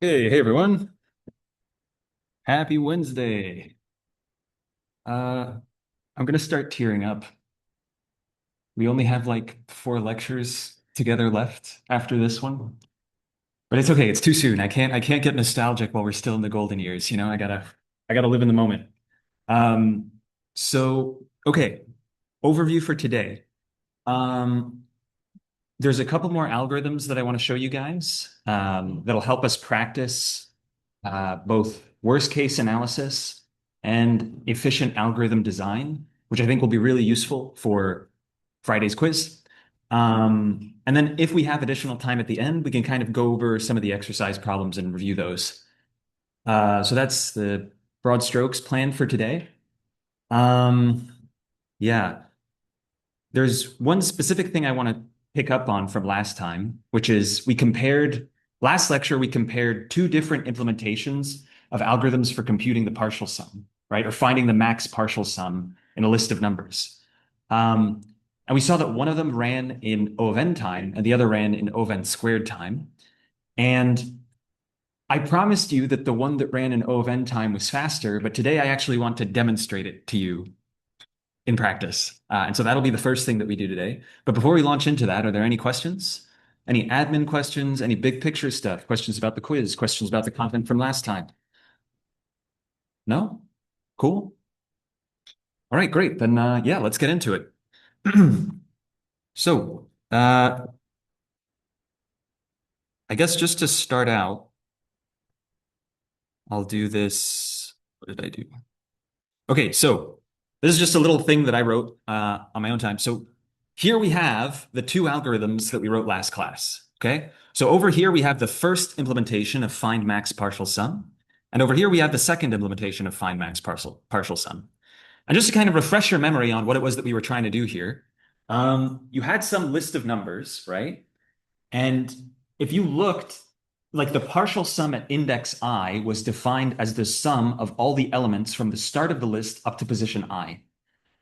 Hey everyone. Happy Wednesday. Uh, I'm gonna start tearing up. We only have like four lectures together left after this one. But it's okay, it's too soon. I can't get nostalgic while we're still in the golden years, I gotta live in the moment. Um, okay, overview for today. Um, there's a couple more algorithms that I want to show you guys that'll help us practice both worst case analysis and efficient algorithm design, which I think will be really useful for Friday's quiz. And then if we have additional time at the end, we can kind of go over some of the exercise problems and review those. So that's the broad strokes plan for today. Um, yeah, there's one specific thing I want to pick up on from last time, which is last lecture, we compared two different implementations of algorithms for computing the partial sum, right? Or finding the max partial sum in a list of numbers. Um, and we saw that one of them ran in O of n time and the other ran in O of n squared time. And I promised you that the one that ran in O of n time was faster, but today I actually want to demonstrate it to you in practice. And so that'll be the first thing that we do today. But before we launch into that, are there any questions? Any admin questions? Any big picture stuff? Questions about the quiz? Questions about the content from last time? No? Cool. All right, great. Then, yeah, let's get into it. So, I guess just to start out, I'll do this. What did I do? Okay, so this is just a little thing that I wrote on my own time. So here we have the two algorithms that we wrote last class. Okay, so over here we have the first implementation of find max partial sum, and over here we have the second implementation of find max partial sum. And just to kind of refresh your memory on what it was that we were trying to do here, you had some list of numbers, right? And if you looked, like the partial sum at index I was defined as the sum of all the elements from the start of the list up to position I.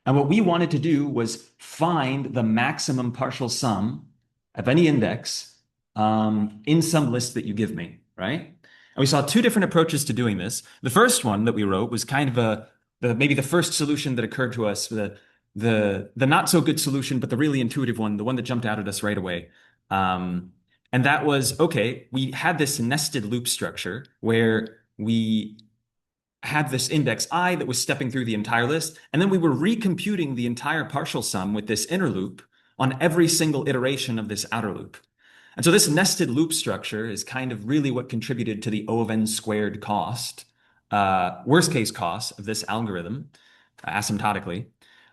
And what we wanted to do was find the maximum partial sum of any index in some list that you give me, right? And we saw two different approaches to doing this. The first one that we wrote was kind of maybe the first solution that occurred to us, the not so good solution, but the really intuitive one, the one that jumped out at us right away. Um, and that was, okay, we had this nested loop structure where we had this index I that was stepping through the entire list, and then we were recomputing the entire partial sum with this inner loop on every single iteration of this outer loop. And so this nested loop structure is kind of really what contributed to the O of n squared cost, worst case cost of this algorithm, asymptotically.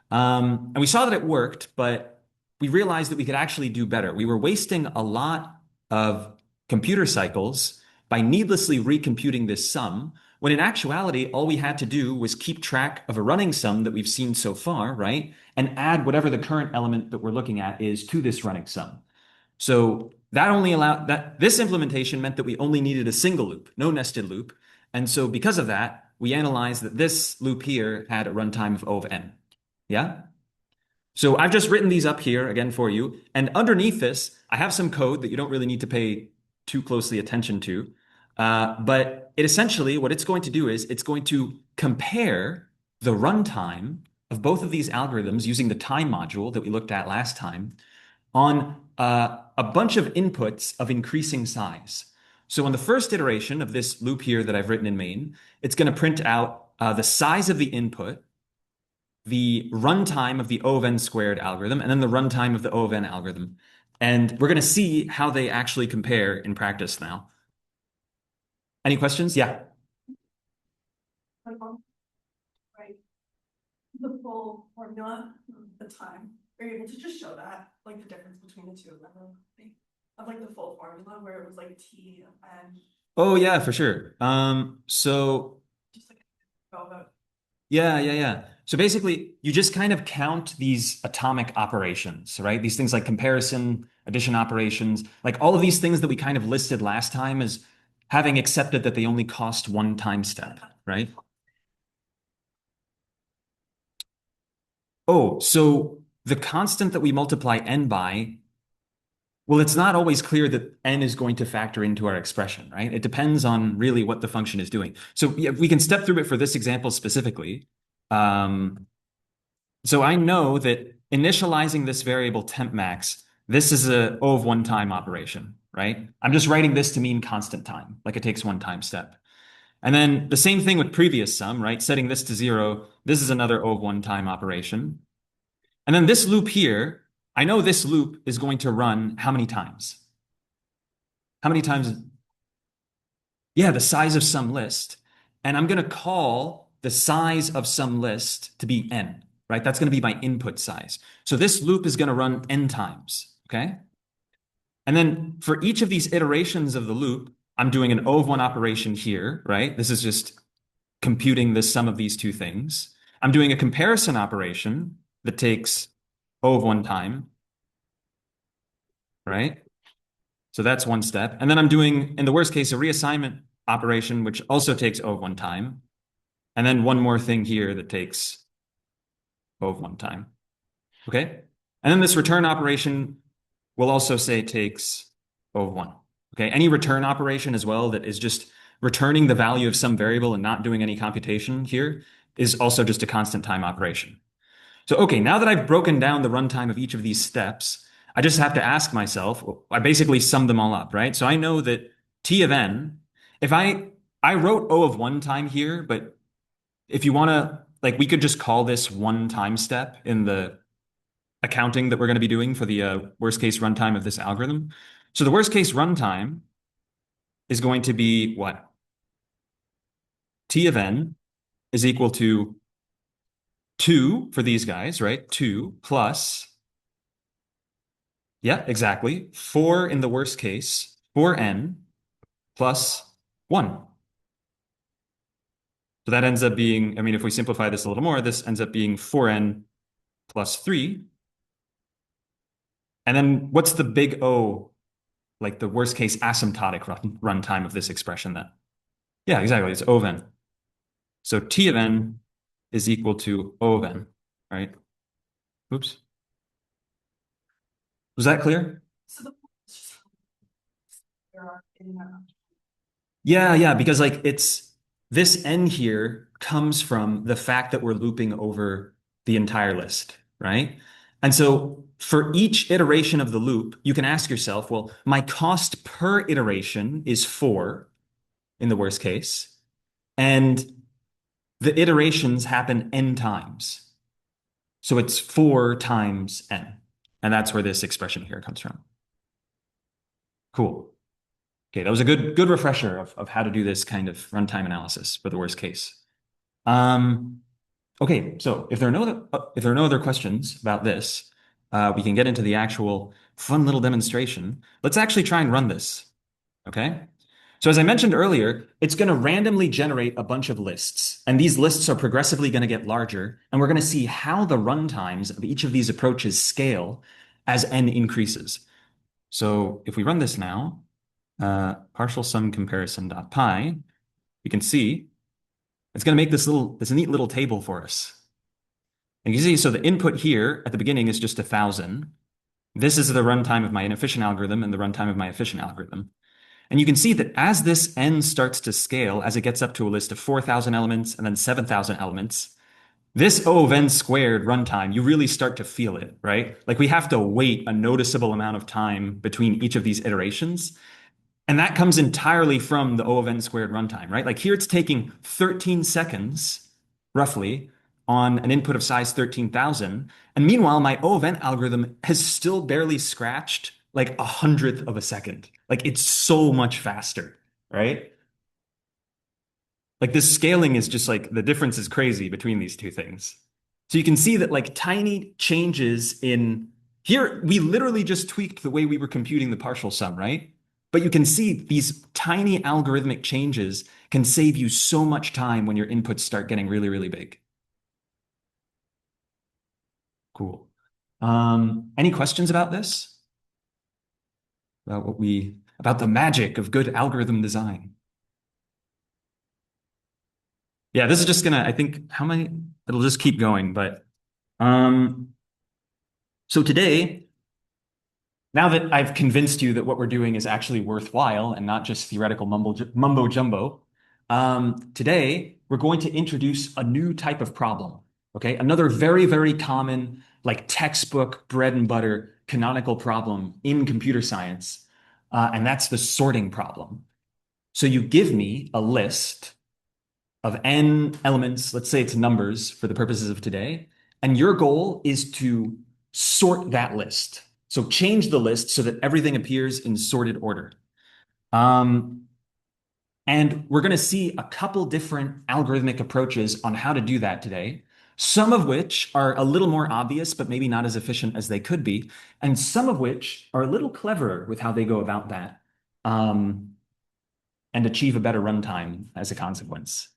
And we saw that it worked, but we realized that we could actually do better. We were wasting a lot of computer cycles by needlessly recomputing this sum, when in actuality, all we had to do was keep track of a running sum that we've seen so far, right? And add whatever the current element that we're looking at is to this running sum. So that only allowed that this implementation meant that we only needed a single loop, no nested loop. And so because of that, we analyzed that this loop here had a runtime of O of n. Yeah? So I've just written these up here again for you. And underneath this, I have some code that you don't really need to pay too closely attention to. But it essentially, what it's going to do is it's going to compare the runtime of both of these algorithms using the time module that we looked at last time on a bunch of inputs of increasing size. So on the first iteration of this loop here that I've written in main, it's going to print out the size of the input, the runtime of the O of n squared algorithm, and then the runtime of the O of n algorithm. And we're going to see how they actually compare in practice now. Any questions? Yeah. Right, the full formula, the time, are you able to just show that, like the difference between the two of them, of like the full formula where it was like T and Oh, yeah, for sure. So just like go about. yeah. So basically, you just kind of count these atomic operations, right? These things like comparison, addition operations, like all of these things that we kind of listed last time as having accepted that they only cost one time step, right? Oh, so the constant that we multiply n by Well, it's not always clear that n is going to factor into our expression, right? It depends on really what the function is doing. So yeah, we can step through it for this example specifically. Um, so I know that initializing this variable temp max, this is a O of one time operation, right? I'm just writing this to mean constant time, like it takes one time step. And then the same thing with previous sum, right? Setting this to 0, this is another O of one time operation. And then this loop here, I know this loop is going to run how many times? How many times? Yeah, the size of some list. And I'm going to call the size of some list to be n, right? That's going to be my input size. So this loop is going to run n times, okay? And then for each of these iterations of the loop, I'm doing an O of one operation here, right? This is just computing the sum of these two things. I'm doing a comparison operation that takes O of one time, right? So that's one step. And then I'm doing, in the worst case, a reassignment operation, which also takes O of one time. And then one more thing here that takes O of one time. Okay? And then this return operation will also say takes O of one. Okay? Any return operation as well that is just returning the value of some variable and not doing any computation here is also just a constant time operation. So, okay, now that I've broken down the runtime of each of these steps, I just have to ask myself, I basically summed them all up, right? So I know that T of n, if I wrote O of one time here, but if you want to, like, we could just call this one time step in the accounting that we're going to be doing for the worst case runtime of this algorithm. So the worst case runtime is going to be what? T of n is equal to 2 for these guys, right? 2 plus, yeah, exactly, 4 in the worst case, 4n plus 1. So that ends up being, I mean, if we simplify this a little more, this ends up being 4n plus 3. And then what's the big O, like the worst case asymptotic runtime of this expression then? Yeah, exactly. It's O of n. So T of n is equal to O of n, right? Oops. Was that clear? So the point is just there are in that. Yeah, because like it's this n here comes from the fact that we're looping over the entire list, right? And so for each iteration of the loop, you can ask yourself, well, my cost per iteration is 4 in the worst case, and the iterations happen n times. So it's 4 times n. And that's where this expression here comes from. Cool. Okay, that was a good refresher of how to do this kind of runtime analysis for the worst case. Okay, so if there are no other questions about this, we can get into the actual fun little demonstration. Let's actually try and run this. Okay. So as I mentioned earlier, it's going to randomly generate a bunch of lists, and these lists are progressively going to get larger, and we're going to see how the runtimes of each of these approaches scale as n increases. So if we run this now, partial sum comparison.py, we can see it's going to make this neat little table for us. And you can see, so the input here at the beginning is just 1,000. This is the runtime of my inefficient algorithm and the runtime of my efficient algorithm. And you can see that as this n starts to scale, as it gets up to a list of 4,000 elements and then 7,000 elements, this O of n squared runtime, you really start to feel it, right? Like we have to wait a noticeable amount of time between each of these iterations. And that comes entirely from the O of n squared runtime, right? Like here it's taking 13 seconds, roughly, on an input of size 13,000. And meanwhile, my O of n algorithm has still barely scratched like 100th of a second. Like it's so much faster, right? Like this scaling is just like the difference is crazy between these two things. So you can see that like tiny changes in here, we literally just tweaked the way we were computing the partial sum, right? But you can see these tiny algorithmic changes can save you so much time when your inputs start getting really, really big. Cool. Any questions about this? About the magic of good algorithm design? Yeah, this is just gonna, I think, how many? It'll just keep going, but so today now that I've convinced you that what we're doing is actually worthwhile and not just theoretical mumbo jumbo, today we're going to introduce a new type of problem. Okay, another very, very common, like textbook bread and butter canonical problem in computer science, and that's the sorting problem. So you give me a list of n elements, let's say it's numbers for the purposes of today, and your goal is to sort that list. So change the list so that everything appears in sorted order. Um, and we're going to see a couple different algorithmic approaches on how to do that today, some of which are a little more obvious, but maybe not as efficient as they could be, and some of which are a little cleverer with how they go about that, and achieve a better runtime as a consequence.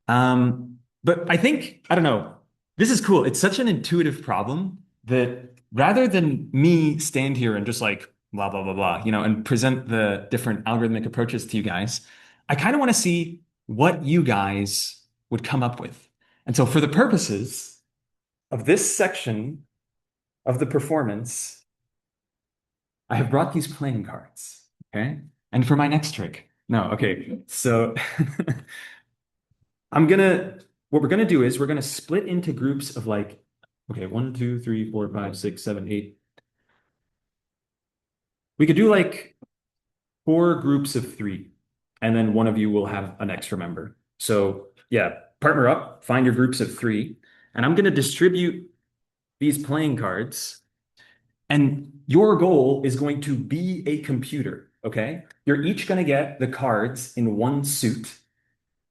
But I think, I don't know, this is cool. It's such an intuitive problem that rather than me stand here and just like blah, blah, blah, blah, and present the different algorithmic approaches to you guys, I kind of want to see what you guys would come up with. And so for the purposes of this section of the performance, I have brought these playing cards. Okay. And for my next trick, no, okay. So what we're gonna do is we're gonna split into groups of like, okay, 1, 2, 3, 4, 5, 6, 7, 8. We could do like 4 groups of 3, and then one of you will have an extra member. So yeah, partner up, find your groups of 3, and I'm gonna distribute these playing cards, and your goal is going to be a computer, okay? You're each gonna get the cards in one suit,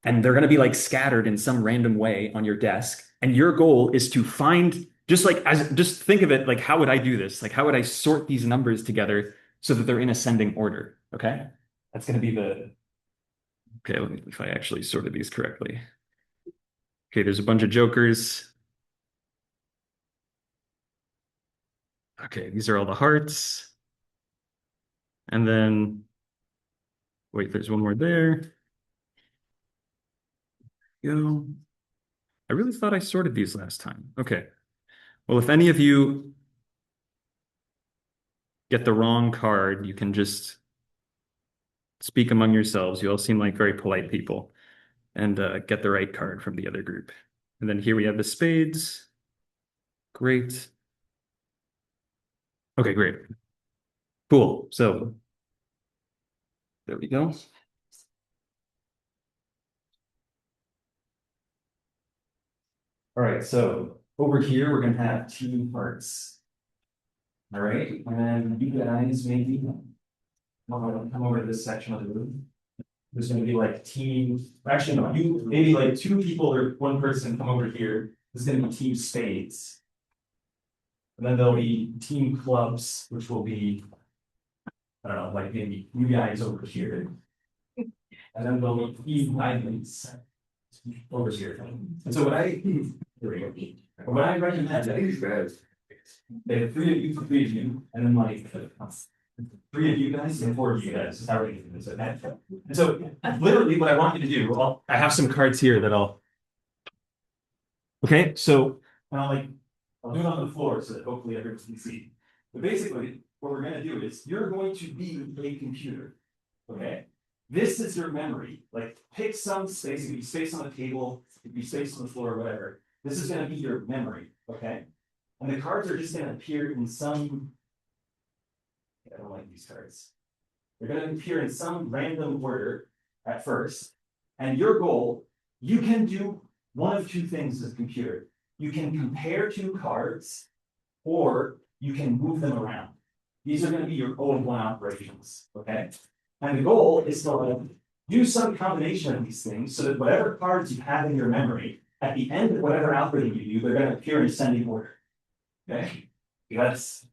and they're going to be like scattered in some random way on your desk. And your goal is to find just think of it like, how would I do this? Like, how would I sort these numbers together so that they're in ascending order? Okay. That's going to be okay. Let me, if I actually sorted these correctly. Okay. There's a bunch of jokers. Okay. These are all the hearts. And then, wait, there's one more there. Go. I really thought I sorted these last time. Okay. Well, if any of you get the wrong card, you can just speak among yourselves. You all seem like very polite people, and get the right card from the other group. And then here we have the spades. Great. Okay, great. Cool. So there we go. All right, so over here, we're going to have 2 hearts. All right, and then you guys maybe come over to this section of the room. There's going to be like actually, no, you maybe like 2 people or 1 person come over here. There's going to be team spades. And then there'll be team clubs, which will be, I don't know, like maybe you guys over here. And then there'll be team diamonds over here. And so what I recommend is they have 3 of you for 3 of you, and then like 3 of you guys and 4 of you guys. Is how we're doing this. And so literally what I want you to do, I have some cards here that okay, so I'll do it on the floor so that hopefully everyone can see. But basically, what we're going to do is you're going to be a computer. Okay? This is your memory. Like, pick some space. It could be space on the table, it could be space on the floor, or whatever. This is going to be your memory. Okay? And the cards are just going to appear in some. I don't like these cards. They're going to appear in some random order at first. And your goal, you can do one of 2 things as a computer. You can compare 2 cards, or you can move them around. These are going to be your O1 operations, okay? And the goal is to do some combination of these things so that whatever cards you have in your memory, at the end of whatever algorithm you do, they're going to appear in ascending order, okay? That's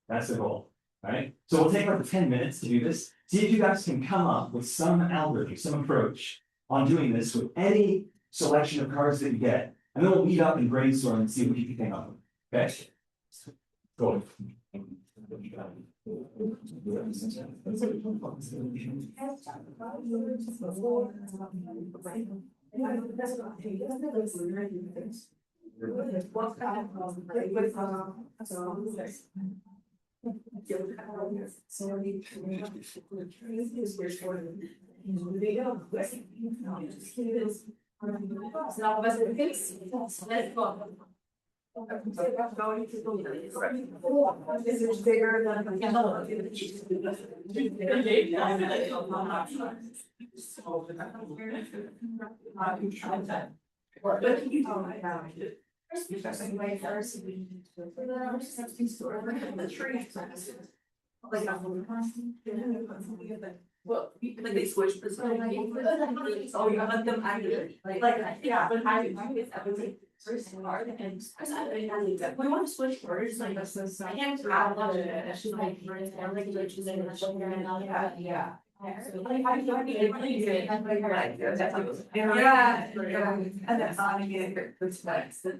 the goal, all right? So we'll take like 10 minutes to do this. See if you guys can come up with some algorithm, some approach on doing this with any selection of cards that you get. And then we'll meet up and brainstorm and see what you can think of. Okay? Go This is bigger than. Well, like they switched this. Oh, you let them activate, yeah, but I it's everything. First hard and we want to switch words like this is I can't I love it. She's like yeah. So, like, I really good. And that's not again this next. Yeah,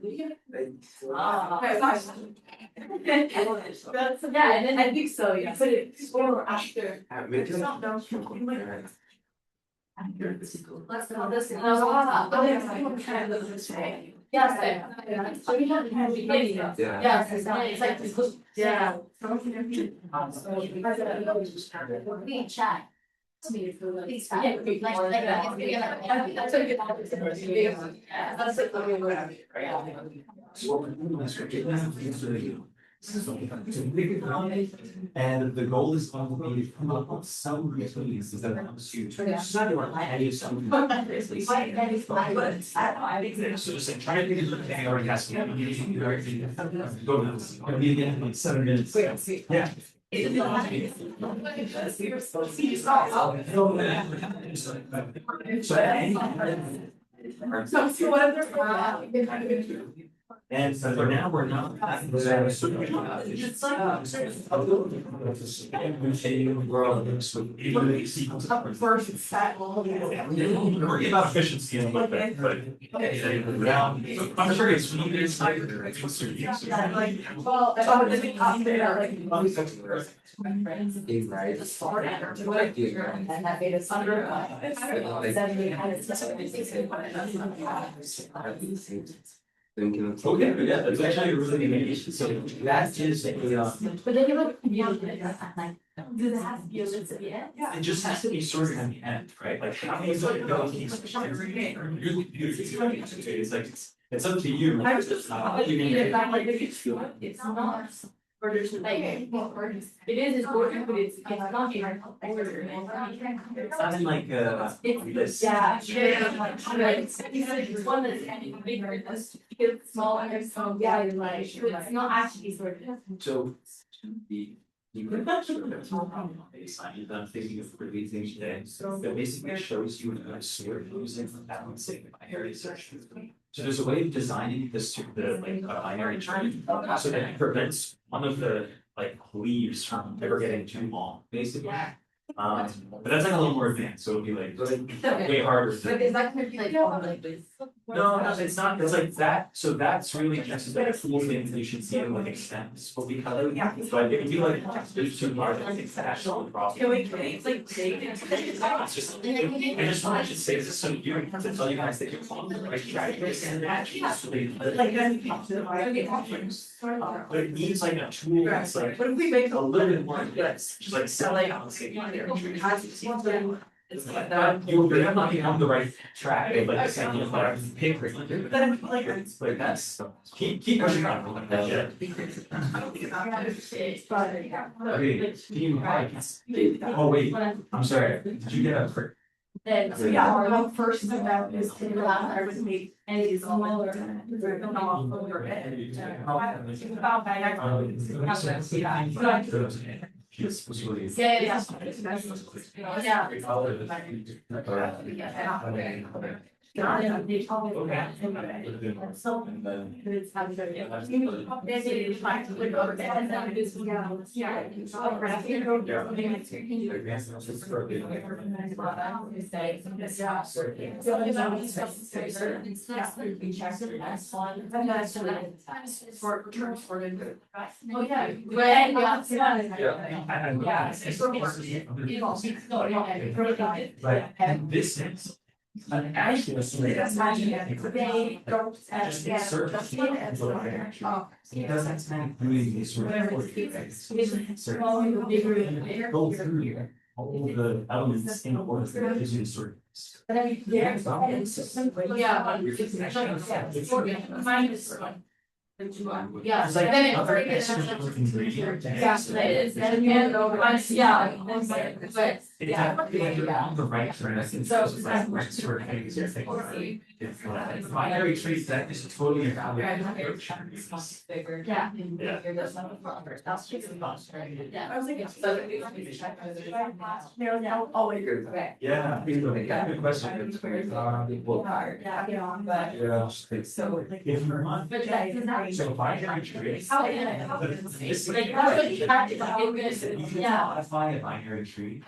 and then I think so, yeah, but it's or after. Let's go this. Yes, so we have yes, it's like, yeah. We chat. And the goal is going to be to come up with some routines that helps you to any some. So just like try to think of the thing already has to be. Go now. It'll be again in like 7 minutes. Yeah. So whatever. And so for now, we're not. First set. Worry about efficiency in a little bit, but. I'm sure it's. Well, the big up there, like. And that made us Okay, yeah, that's actually a really good issue, so that is a, But then you look, like, do they have to be able to the end? it just has to be sorted in the end, right? Like how many like it's like, it's up to you. I was just. It's not. Or there's like, it is important, but it's not in our order. It's not in like this. Yeah. It's one that's kind of bigger, it's smaller, so yeah, you're like, it's not actually sorted. So you can actually baseline, you've done thinking of pretty things today, that basically shows you a sort using balancing binary search. So there's a way of designing this the like a binary tree so that it prevents one of the like leaves from ever getting too long, basically. But that's like a little more advanced, so it'll be like way harder. But is that gonna be like this? No, it's not, it's like that, so that's really just like a cool thing that you should see in like extents, what we cover. But if you like, there's two parts, I think that's the problem. Can we, it's like big. It's just, I just wanted to say this, so you have to tell you guys that you're on the right track. And actually, Like, then you talk to them. but it needs like a tool that's like What if we make a little bit more, just like selling on the same. It's like You're not on the right track, but like saying you like paper. Then like. Like that's, keep pushing on like that shit. Okay, team heights. Oh wait, I'm sorry, did you get a frick? Then, So yeah, our first step is to allow her to make and it's smaller. Yeah. Oh, yeah. Right, and this is Actually, They don't, just yeah, insert that's it it. as a little Oh. because that's not doing these sort Whatever of it's insert. Well, the bigger Go through all the elements in order that gives you sort of. But I mean, yeah, it's simple, yeah, but it's minus one. Yeah, It's like then it other breaks extra it. ingredient. Yeah, that is, then you end over, yeah, but, It's like you're on the right track. So- It's like right sort of things you're thinking. If binary trees, that is totally about. Yeah. I was like, Yeah. they're now always. Yeah. Good question. Well, But. yeah. So if you're on. But that is not. So binary trees. How can I help? Like, that's what you have to do. You can modify a binary tree.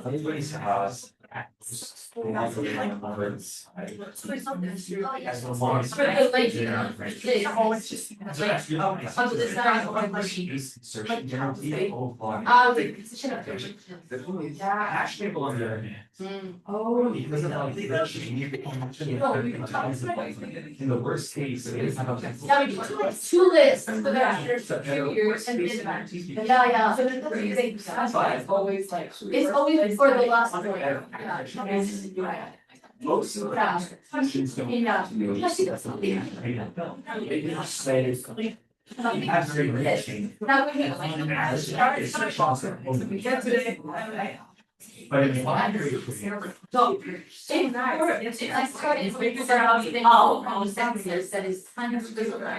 Everybody's house. Oh, it's just. Under the sign of like. Position of. Actually, on the other hand. Oh. Because of like the in the worst case, it is about. Yeah, we put like two lists for the years and then. Yeah. So then that's always like. It's always for the last one. Yeah. Most of the questions don't. Yeah. You have very rich. Now we But in binary tree. So, it's like starting with the sensors that is kind of.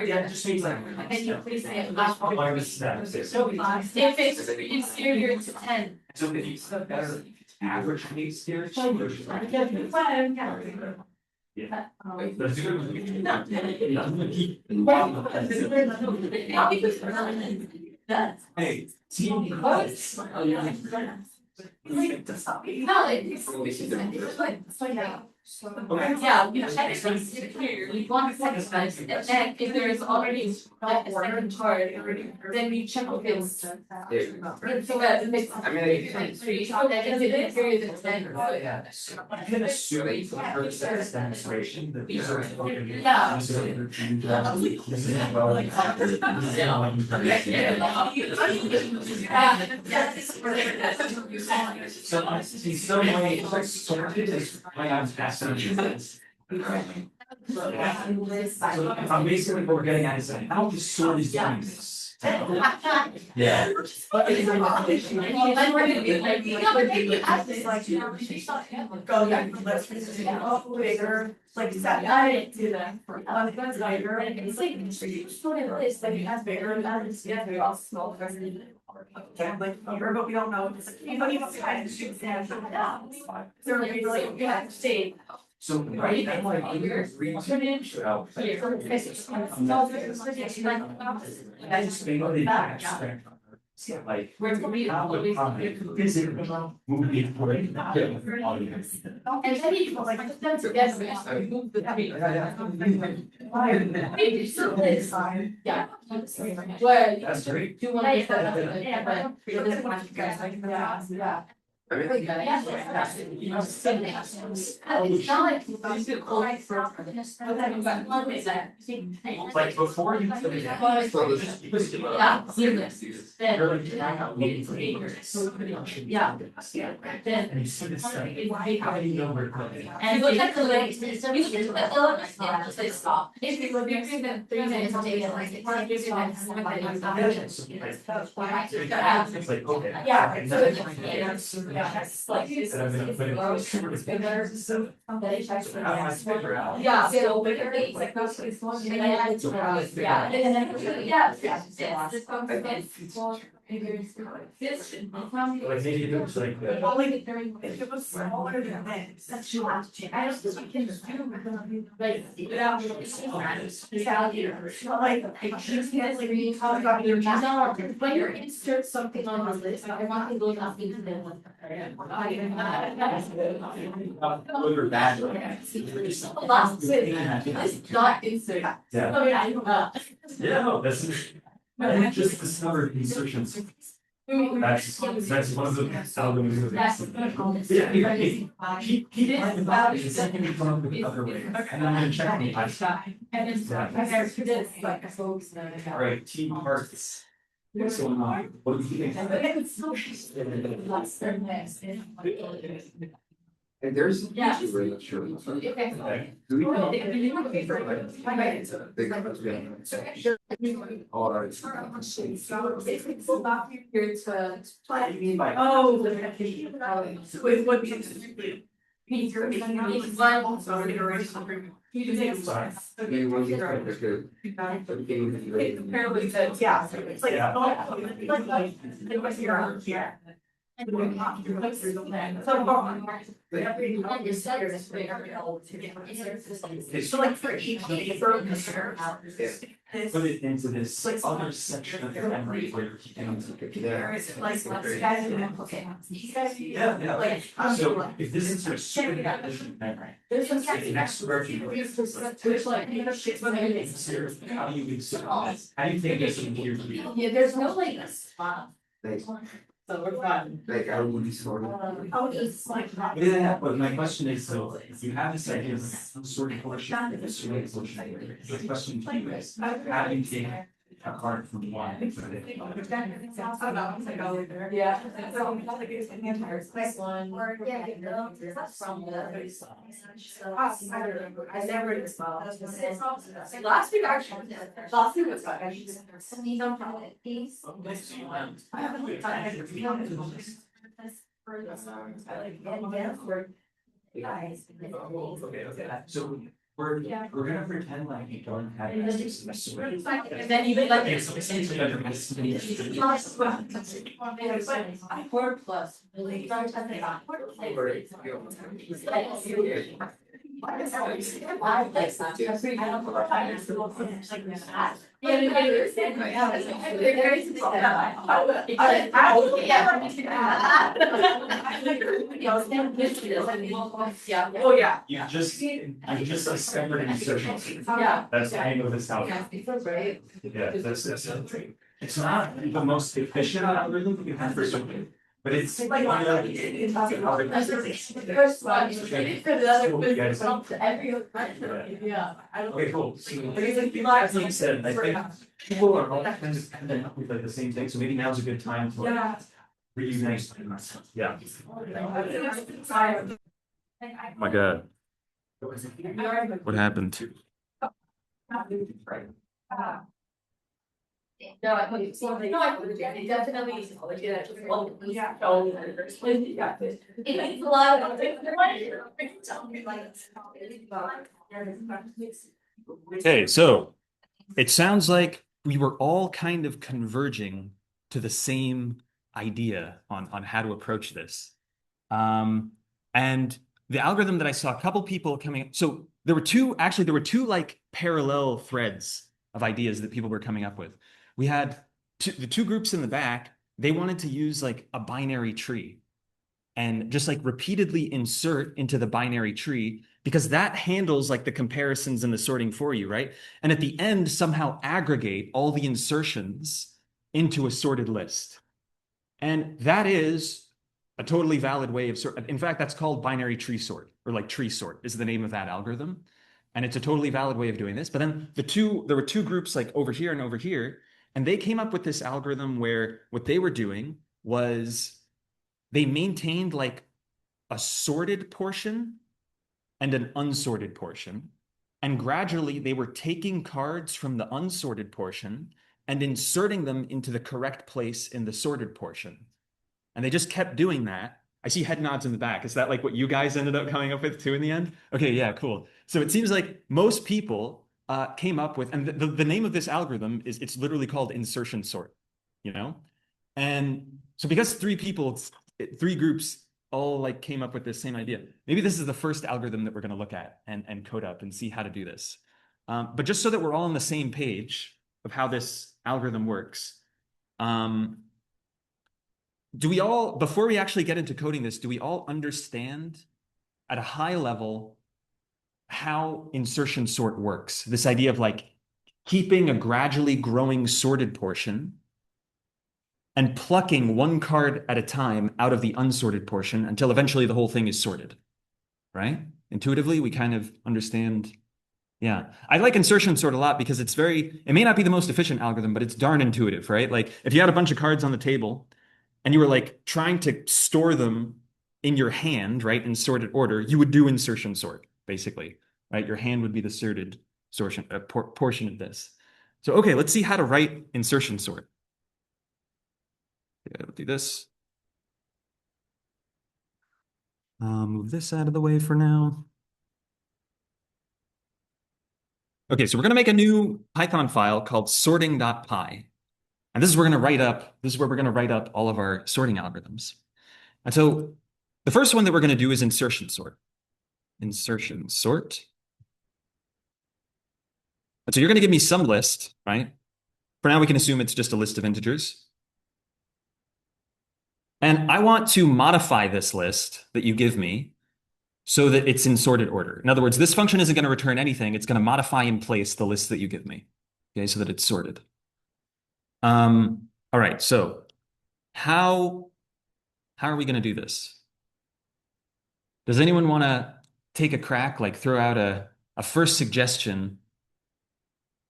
Yeah, it just means like. And you please say. Minus steps. If it's inferior to 10. So if you set better average case here. Yeah. That's good. Hey, team. No, yeah, we check it here, we want to satisfy, and then if there is already like a second chart, then we check if it's. So that it makes. I mean, Three, so that is it inferior to 10. I can assume for the first demonstration that these are. So I see so many, sorted is why I'm asking you this. So I'm basically what we're getting at is how the sort is doing this. Yeah. Go back, let's bigger, like that, I didn't do that. That's bigger. It's like, sort of this, like it has bigger, and that is, yeah, they're all small. Like, but we don't know, if it's like, anybody wants to kind of shoot them. They're maybe like, yeah, stay. So right now, like, I'm gonna read out. I just think of the abstract. Like. How the comment is it moving for it? And then you like, don't forget, we move the tree. Maybe so this, yeah. Where That's great. do you want to make that? Yeah, but for this one, you guys like, yeah. Yeah. It's not like you do cold for. Like before you put it down. Yeah, seamless. Then. Yeah. Then. And you see this stuff, how do you know where to put it? And look at the legs, so we look at the elements, yeah, just like stop. If you look at the 3 minutes, I'll take it like it's like It's like, okay. Yeah, And so then- it's like it's And I'm gonna put it- bigger. So, how do I figure out? Yeah, so bigger, it's like it's one, and then I had to, yeah, and then, yeah, this one, this. Like maybe it looks like that. Only if it was smaller than this, that's too much. I just think we can do like without. When you insert something on the list, I want to go up into the. Good or bad. Last thing, it's not insert. Yeah. Oh, yeah, Yeah, no, that's. I just discovered insertions. That's one of the algorithms. That's. Yeah, keep writing about it, and then you come up with other ways. And then I'm gonna check the And it's, this, like, a folks. All right, team parts. What's going on? What do you think? It's so. Less than this. And there's. Yeah. Really not sure. Okay. Do we know? All right. It's a. What do you mean by? Oh. So it would be. Maybe we'll get right back to- Apparently said, yeah, it's like. Yeah. It was here on here. And we're not through like through the plan. So. So like for each for Put it into this other section of your memory where you're keeping. there is like let's guys Yeah. like So if this is your super efficient memory, there's some it's next version. How do you consider this? How do you think this would be your? Yeah, there's no like spot. Like, So we're fine. like I would be sort of. Oh, it's like. Yeah, but my question is, so if you have this idea of some sort of portion, this sort of portion, the question to you is, how do you take a card from one? Yeah. This one. Or, yeah, That's from the. I never did this well. Last week actually. Last week was fun. I haven't looked at it. Okay, so we're gonna pretend like you don't have. And access to this sort of- And then you like. Okay, so essentially under this. 4 plus. Oh, yeah. You just discovered insertion. Yeah. That's the name of this house. Yeah, that's it's not the most efficient algorithm that you have for something, but it's one of the. First one, for the other business, yeah. Okay, cool. So, as you said, I think people are all kind of dependent with like the same thing, so maybe now's a good time to like Yeah. reunite. Yeah. My God, what happened? No, I put it, no, I put it, definitely. Yeah. It makes a lot of. Okay, so it sounds like we were all kind of converging to the same idea on how to approach this. And the algorithm that I saw a couple people coming, so there were two like parallel threads of ideas that people were coming up with. We had the two groups in the back, they wanted to use like a binary tree and just like repeatedly insert into the binary tree because that handles like the comparisons and the sorting for you, right? And at the end, somehow aggregate all the insertions into a sorted list. And that is a totally valid way of sort. In fact, that's called binary tree sort, or like tree sort is the name of that algorithm. And it's a totally valid way of doing this. But then there were two groups like over here and over here, and they came up with this algorithm where what they were doing was they maintained like a sorted portion and an unsorted portion. And gradually they were taking cards from the unsorted portion and inserting them into the correct place in the sorted portion. And they just kept doing that. I see head nods in the back. Is that like what you guys ended up coming up with too in the end? Okay, yeah, cool. So it seems like most people came up with, and the name of this algorithm is, it's literally called insertion sort, you know? And so because three groups all like came up with this same idea, maybe this is the first algorithm that we're gonna look at and code up and see how to do this. But just so that we're all on the same page of how this algorithm works, do we all, before we actually get into coding this, do we all understand at a high level how insertion sort works? This idea of like keeping a gradually growing sorted portion and plucking one card at a time out of the unsorted portion until eventually the whole thing is sorted, right? Intuitively, we kind of understand. Yeah, I like insertion sort a lot because it may not be the most efficient algorithm, but it's darn intuitive, right? Like if you had a bunch of cards on the table and you were like trying to store them in your hand, right, in sorted order, you would do insertion sort, basically, right? Your hand would be the sorted portion of this. So, okay, let's see how to write insertion sort. Yeah, we'll do this. Move this out of the way for now. Okay, so we're going to make a new Python file called sorting.py. And this is where we're going to write up all of our sorting algorithms. And so the first one that we're going to do is insertion sort. Insertion sort. And so you're going to give me some list, right? For now, we can assume it's just a list of integers. And I want to modify this list that you give me so that it's in sorted order. In other words, this function isn't going to return anything. It's going to modify in place the list that you give me, okay, so that it's sorted. All right, so how are we going to do this? Does anyone want to take a crack, like throw out a first suggestion?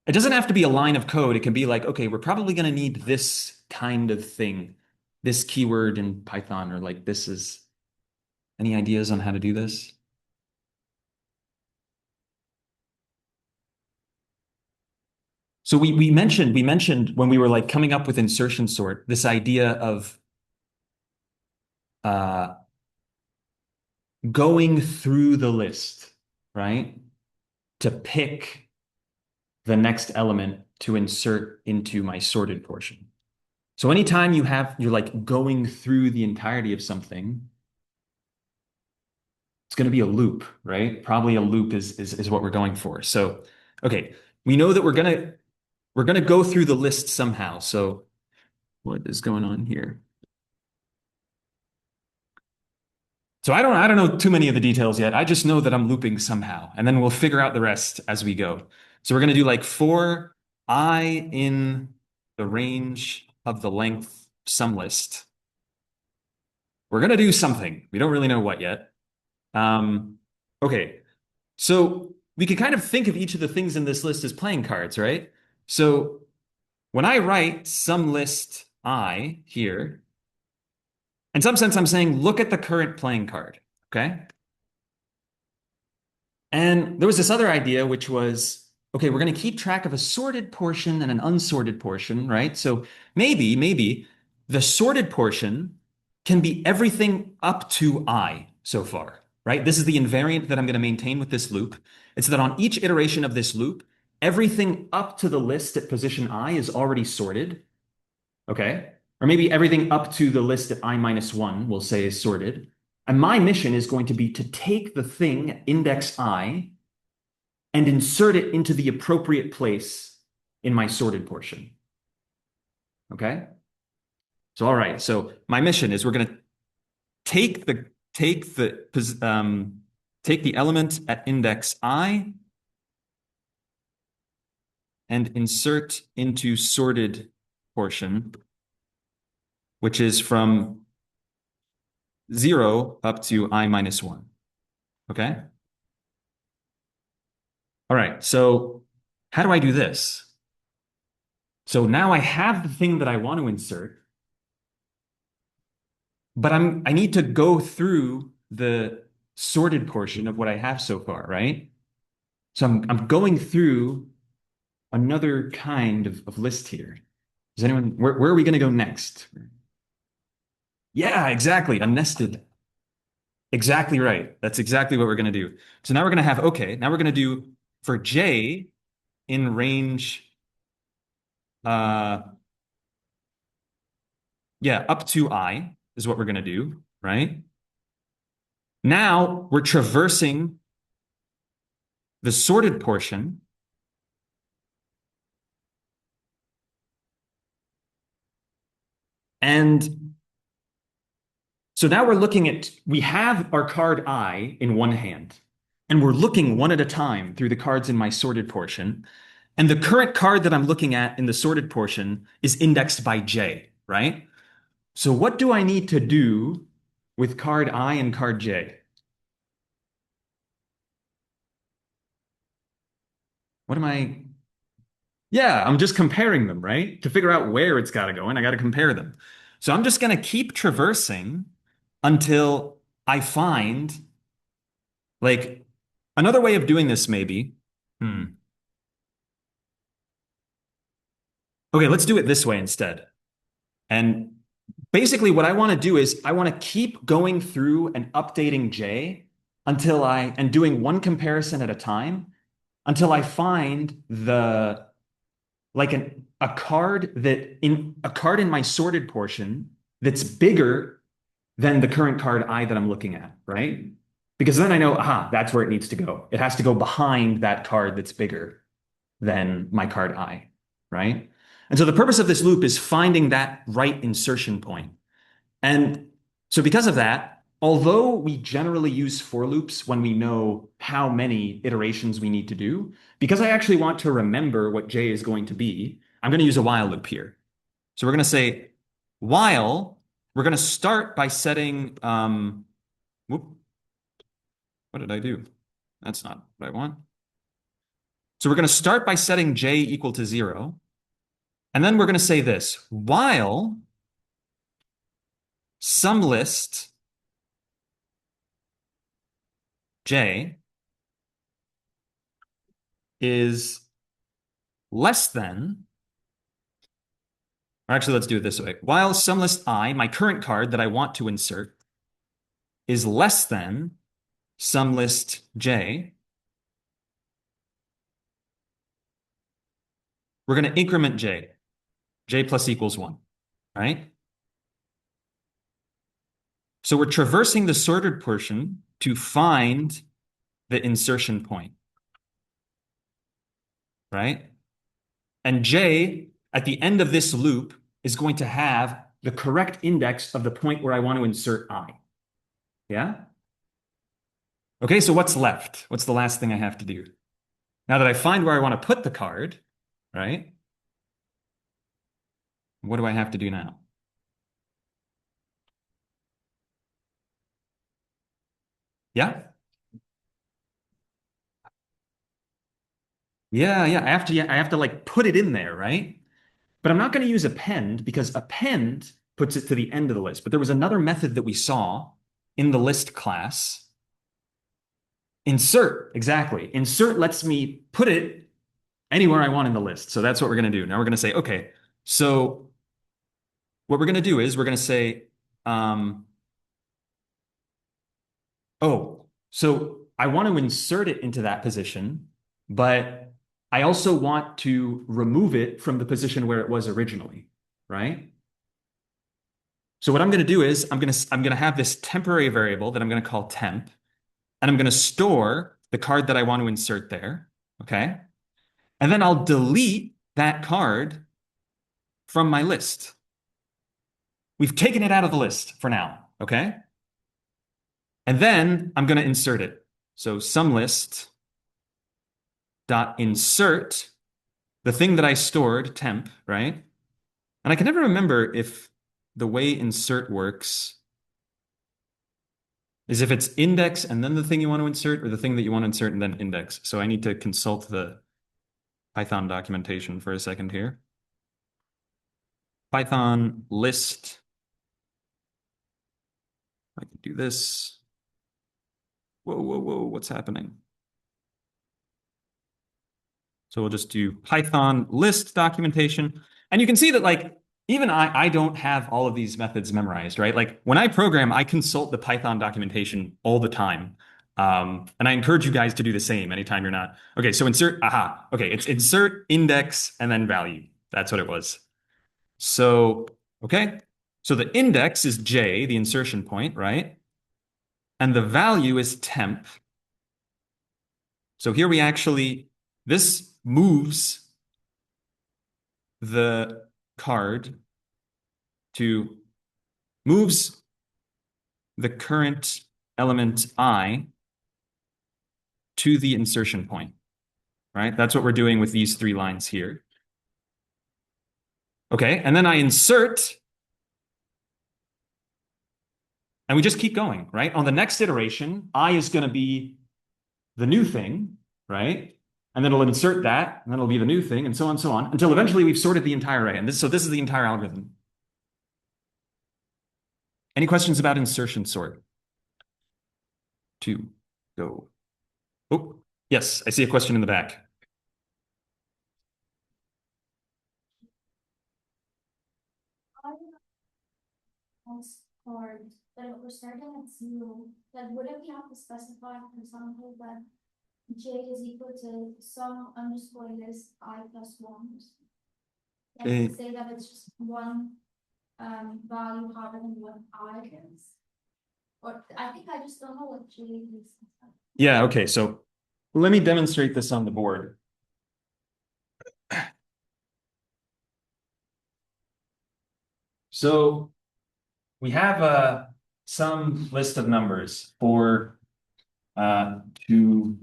It doesn't have to be a line of code. It can be like, okay, we're probably going to need this kind of thing, this keyword in Python, or like this is. Any ideas on how to do this? So we mentioned when we were like coming up with insertion sort, this idea of going through the list, right? To pick the next element to insert into my sorted portion. So anytime you're like going through the entirety of something, it's going to be a loop, right? Probably a loop is what we're going for. So, okay, we know that we're going to go through the list somehow. So what is going on here? So I don't know too many of the details yet. I just know that I'm looping somehow, and then we'll figure out the rest as we go. So we're going to do like for I in the range of the length sum list. We're going to do something. We don't really know what yet. Okay, so we can kind of think of each of the things in this list as playing cards, right? So when I write some list I here, in some sense, I'm saying, look at the current playing card, okay? And there was this other idea, which was, okay, we're going to keep track of a sorted portion and an unsorted portion, right? So maybe the sorted portion can be everything up to I so far, right? This is the invariant that I'm going to maintain with this loop. It's that on each iteration of this loop, everything up to the list at position I is already sorted, okay? Or maybe everything up to the list at I-1, we'll say, is sorted. And my mission is going to be to take the thing at index I and insert it into the appropriate place in my sorted portion. Okay? So, all right. So my mission is we're going to take the element at index I and insert into sorted portion, which is from 0 up to I-1. Okay? All right, so how do I do this? So now I have the thing that I want to insert, but I need to go through the sorted portion of what I have so far, right? So I'm going through another kind of list here. Does anyone, where are we going to go next? Yeah, exactly. A nested. Exactly right. That's exactly what we're going to do. So now we're going to have, okay, now we're going to do for J in range, yeah, up to I is what we're going to do, right? Now we're traversing the sorted portion. And so now we're looking at, we have our card I in one hand, and we're looking one at a time through the cards in my sorted portion. And the current card that I'm looking at in the sorted portion is indexed by J, right? So what do I need to do with card I and card J? What am I? Yeah, I'm just comparing them, right? To figure out where it's got to go, and I got to compare them. So I'm just going to keep traversing until I find, like, another way of doing this maybe. Okay, let's do it this way instead. And basically what I want to do is I want to keep going through and updating J and doing one comparison at a time until I find a card in my sorted portion that's bigger than the current card I that I'm looking at, right? Because then I know, aha, that's where it needs to go. It has to go behind that card that's bigger than my card I, right? And so the purpose of this loop is finding that right insertion point. And so because of that, although we generally use for loops when we know how many iterations we need to do, because I actually want to remember what J is going to be, I'm going to use a while loop here. So we're going to say while, we're going to start by setting, what did I do? That's not what I want. So we're going to start by setting J equal to 0. And then we're going to say this, while some list J is less than, or actually let's do it this way. While some list I, my current card that I want to insert, is less than some list J, we're going to increment J. J plus equals 1, right? So we're traversing the sorted portion to find the insertion point, right? And J, at the end of this loop, is going to have the correct index of the point where I want to insert I. Yeah? Okay, so what's left? What's the last thing I have to do? Now that I find where I want to put the card, right? What do I have to do now? Yeah? Yeah, I have to like put it in there, right? But I'm not going to use append because append puts it to the end of the list. But there was another method that we saw in the list class. Insert, exactly. Insert lets me put it anywhere I want in the list. So that's what we're going to do. Now we're going to say, okay, so what we're going to do is we're going to say, oh, so I want to insert it into that position, but I also want to remove it from the position where it was originally, right? So what I'm going to do is I'm going to have this temporary variable that I'm going to call temp, and I'm going to store the card that I want to insert there, okay? And then I'll delete that card from my list. We've taken it out of the list for now, okay? And then I'm going to insert it. So some list dot insert the thing that I stored, temp, right? And I can never remember if the way insert works is if it's index and then the thing you want to insert, or the thing that you want to insert and then index. So I need to consult the Python documentation for a second here. Python list. I can do this. Whoa, what's happening? So we'll just do Python list documentation. And you can see that like, even I don't have all of these methods memorized, right? Like when I program, I consult the Python documentation all the time. And I encourage you guys to do the same anytime you're not. Okay, so insert, aha. Okay, it's insert, index, and then value. That's what it was. So, okay. So the index is J, the insertion point, right? And the value is temp. So here we actually, this moves the card to moves the current element I to the insertion point, right? That's what we're doing with these 3 lines here. Okay, and then I insert And we just keep going, right? On the next iteration, I is going to be the new thing, right? And then it'll insert that, and then it'll be the new thing, and so on and so on, until eventually we've sorted the entire array. And this is the entire algorithm. Any questions about insertion sort? 2, go. Oh, yes, I see a question in the back. Or that we're starting at zero, then wouldn't we have to specify, for example, that j is equal to sum underscore list I plus one? And say that it's just one value higher than what I is. Or I think I just don't know what j is. Yeah, okay, so let me demonstrate this on the board. So we have some list of numbers 4, 2,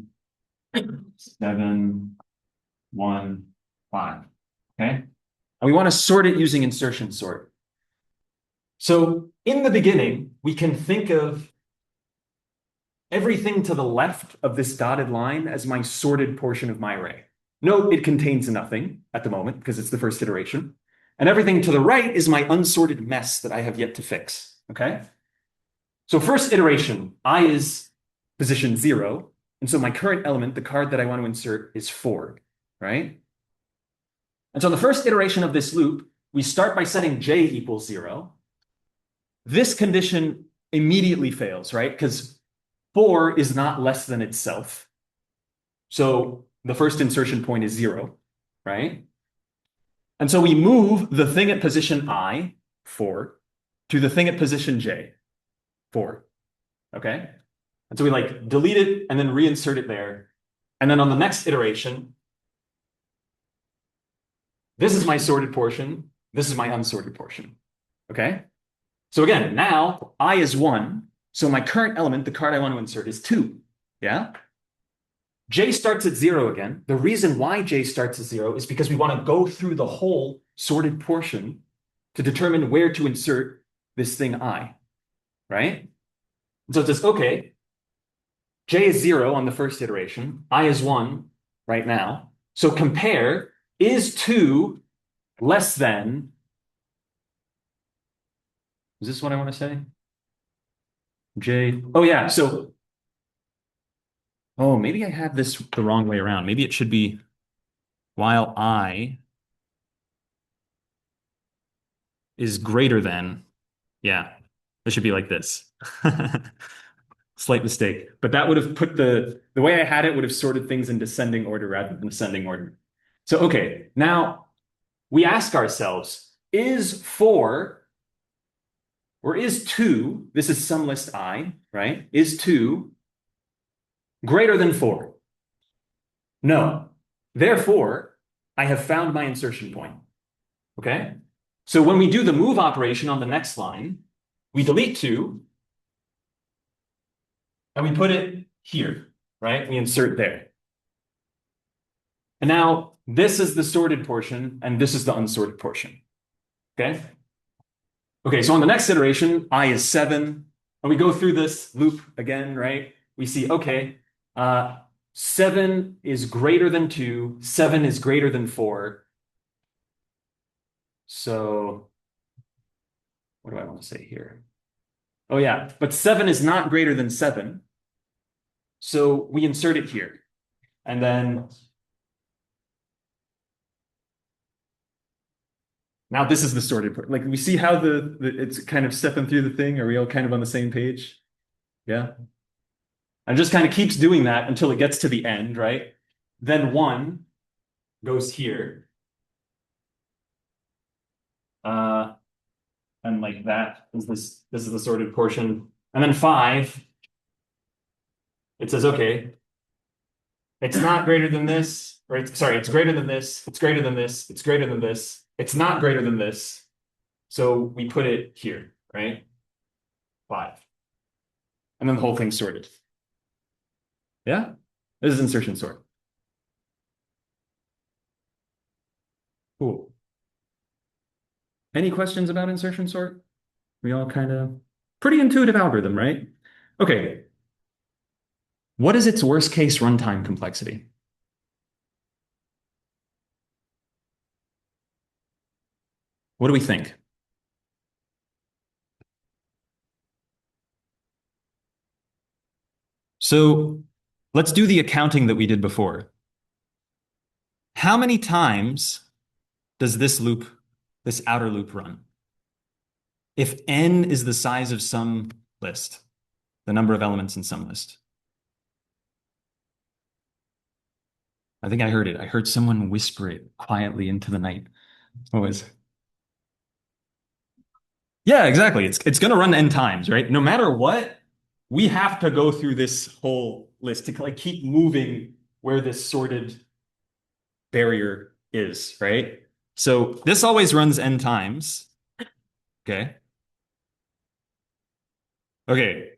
7, 1, 5. Okay. And we want to sort it using insertion sort. So in the beginning, we can think of everything to the left of this dotted line as my sorted portion of my array. Note it contains nothing at the moment because it's the first iteration. And everything to the right is my unsorted mess that I have yet to fix. Okay. So first iteration, I is position 0. And so my current element, the card that I want to insert, is 4, right? And so the first iteration of this loop, we start by setting j equals 0. This condition immediately fails, right? Because 4 is not less than itself. So the first insertion point is 0, right? And so we move the thing at position I, 4, to the thing at position j, 4, okay? And so we like delete it and then reinsert it there. And then on the next iteration, this is my sorted portion. This is my unsorted portion. Okay. So again, now I is 1. So my current element, the card I want to insert, is 2. Yeah. J starts at 0 again. The reason why J starts at 0 is because we want to go through the whole sorted portion to determine where to insert this thing I. Right. And so it says, okay, J is 0 on the first iteration. I is 1 right now. So compare, is 2 less than, is this what I want to say? J, oh yeah, so, oh, maybe I have this the wrong way around. Maybe it should be while I is greater than, yeah, it should be like this. Slight mistake, but that would have put the way I had it would have sorted things in descending order rather than ascending order. So, okay, now we ask ourselves, is 4 or is 2, this is some list I, right? Is 2 greater than 4? No. Therefore, I have found my insertion point. Okay? So when we do the move operation on the next line, we delete 2 and we put it here, right? We insert there. And now this is the sorted portion and this is the unsorted portion. Okay? Okay, so on the next iteration, I is 7, and we go through this loop again, right? We see, okay, 7 is greater than 2, 7 is greater than 4. So what do I want to say here? Oh yeah, but 7 is not greater than 7. So we insert it here. And then now this is the sorted part. Like we see how the it's kind of stepping through the thing. Are we all kind of on the same page? Yeah. And just kind of keeps doing that until it gets to the end, right? Then 1 goes here. And like that is this is the sorted portion. And then 5, it says, okay, it's not greater than this, or it's greater than this, it's greater than this, it's greater than this, it's not greater than this. So we put it here, right? 5. And then the whole thing's sorted. Yeah? This is insertion sort. Cool. Any questions about insertion sort? We all kind of Pretty intuitive algorithm, right? Okay. What is its worst case runtime complexity? What do we think? So let's do the accounting that we did before. How many times does this loop, this outer loop run? If n is the size of some list, the number of elements in some list. I think I heard it. I heard someone whisper it quietly into the night. What was it? Yeah, exactly. It's going to run n times, right? No matter what, we have to go through this whole list to like keep moving where this sorted barrier is, right? So this always runs n times. Okay. Okay.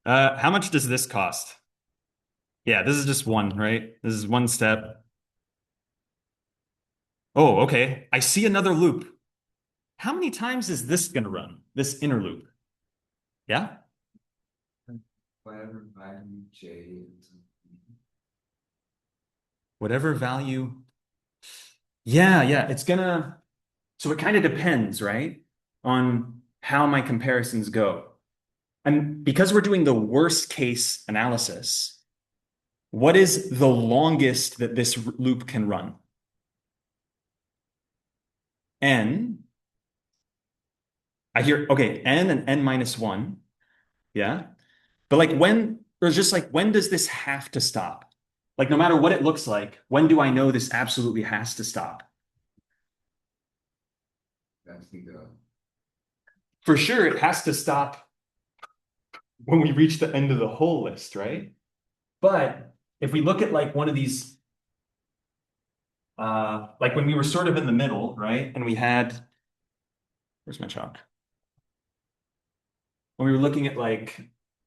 How much does this cost? Yeah, this is just one, right? This is one step. Oh, okay. I see another loop. How many times is this going to run? This inner loop? Yeah? Whatever value J is. Whatever value. Yeah, it's gonna. So it kind of depends, right? On how my comparisons go. And because we're doing the worst case analysis, what is the longest that this loop can run? N. I hear, okay, n and n minus one. Yeah. But like when, or just like, when does this have to stop? Like, no matter what it looks like, when do I know this absolutely has to stop? That's the go. For sure, it has to stop when we reach the end of the whole list, right? But if we look at like one of these, like when we were sort of in the middle, right? And we had, where's my chalk? When we were looking at like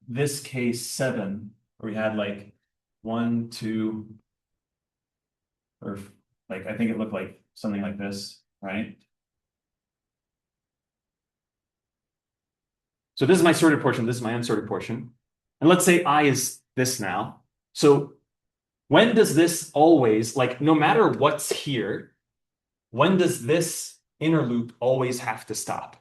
this case 7, where we had like 1, 2, or like I think it looked like something like this, right? So this is my sorted portion, this is my unsorted portion. And let's say I is this now. So when does this always, like no matter what's here, when does this inner loop always have to stop?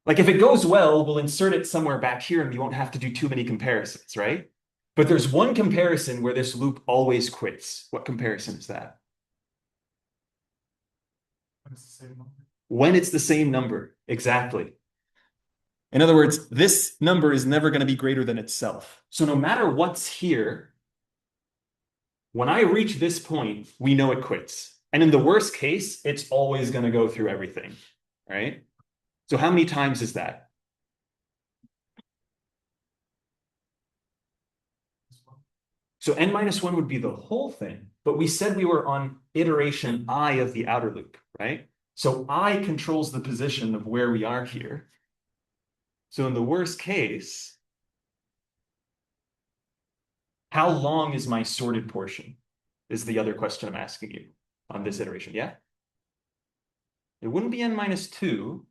Like if it goes well, we'll insert it somewhere back here and we won't have to do too many comparisons, right? But there's one comparison where this loop always quits. What comparison is that? When it's the same number, exactly. In other words, this number is never going to be greater than itself. So no matter what's here, when I reach this point, we know it quits. And in the worst case, it's always going to go through everything, right? So how many times is that? So n minus 1 would be the whole thing, but we said we were on iteration I of the outer loop, right? So I controls the position of where we are here. So in the worst case, how long is my sorted portion? Is the other question I'm asking you on this iteration, yeah? It wouldn't be n minus 2.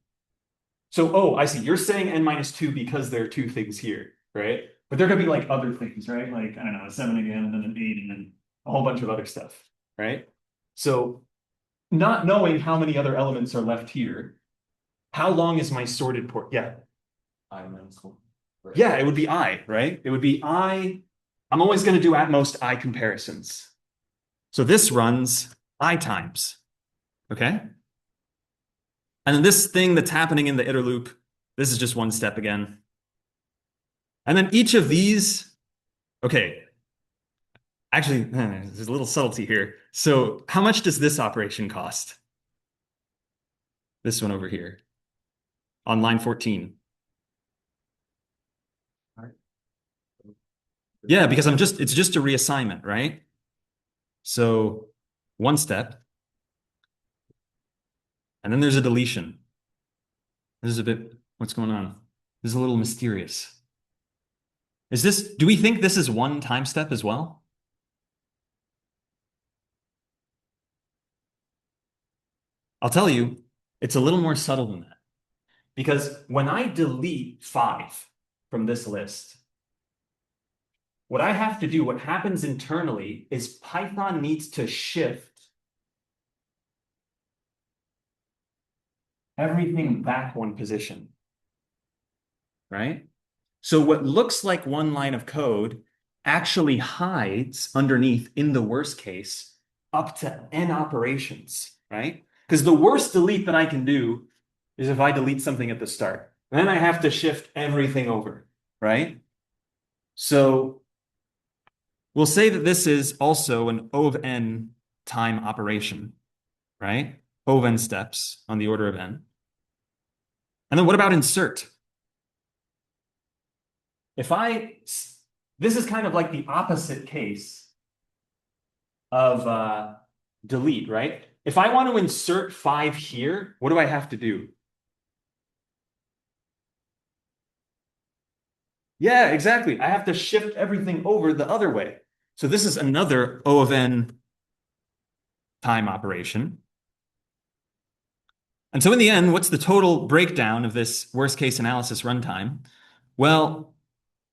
So, oh, I see. You're saying n minus 2 because there are two things here, right? But there could be like other things, right? Like, I don't know, a 7 again, and then an 8, and then a whole bunch of other stuff, right? So not knowing how many other elements are left here, how long is my sorted port? Yeah. I minus one. Yeah, it would be I, right? It would be I. I'm always going to do at most I comparisons. So this runs I times, okay? And then this thing that's happening in the iter loop, this is just one step again. And then each of these, okay, actually, there's a little subtlety here. So how much does this operation cost? This one over here on line 14. Yeah, because it's just a reassignment, right? So one step. And then there's a deletion. This is a bit, what's going on? This is a little mysterious. Do we think this is one time step as well? I'll tell you, it's a little more subtle than that. Because when I delete 5 from this list, what I have to do, what happens internally, is Python needs to shift everything back one position, right? So what looks like one line of code actually hides underneath, in the worst case, up to n operations, right? Because the worst delete that I can do is if I delete something at the start. Then I have to shift everything over, right? So we'll say that this is also an O of n time operation, right? O of n steps on the order of n. And then what about insert? This is kind of like the opposite case of delete, right? If I want to insert 5 here, what do I have to do? Yeah, exactly. I have to shift everything over the other way. So this is another O of n time operation. And so in the end, what's the total breakdown of this worst case analysis runtime? Well,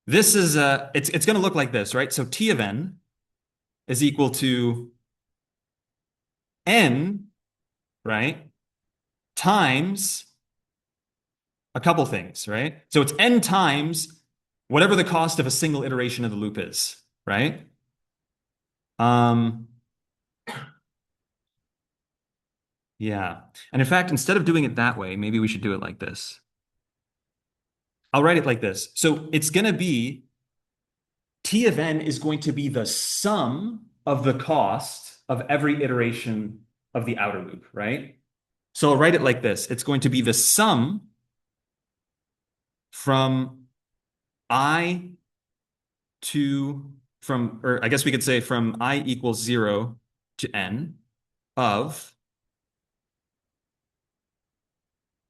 this is it's going to look like this, right? So T of n is equal to n, right, times a couple things, right? So it's n times whatever the cost of a single iteration of the loop is, right? Yeah. And in fact, instead of doing it that way, maybe we should do it like this. I'll write it like this. So it's going to be T of n is going to be the sum of the cost of every iteration of the outer loop, right? So I'll write it like this. It's going to be the sum from I or I guess we could say from I equals 0 to n of,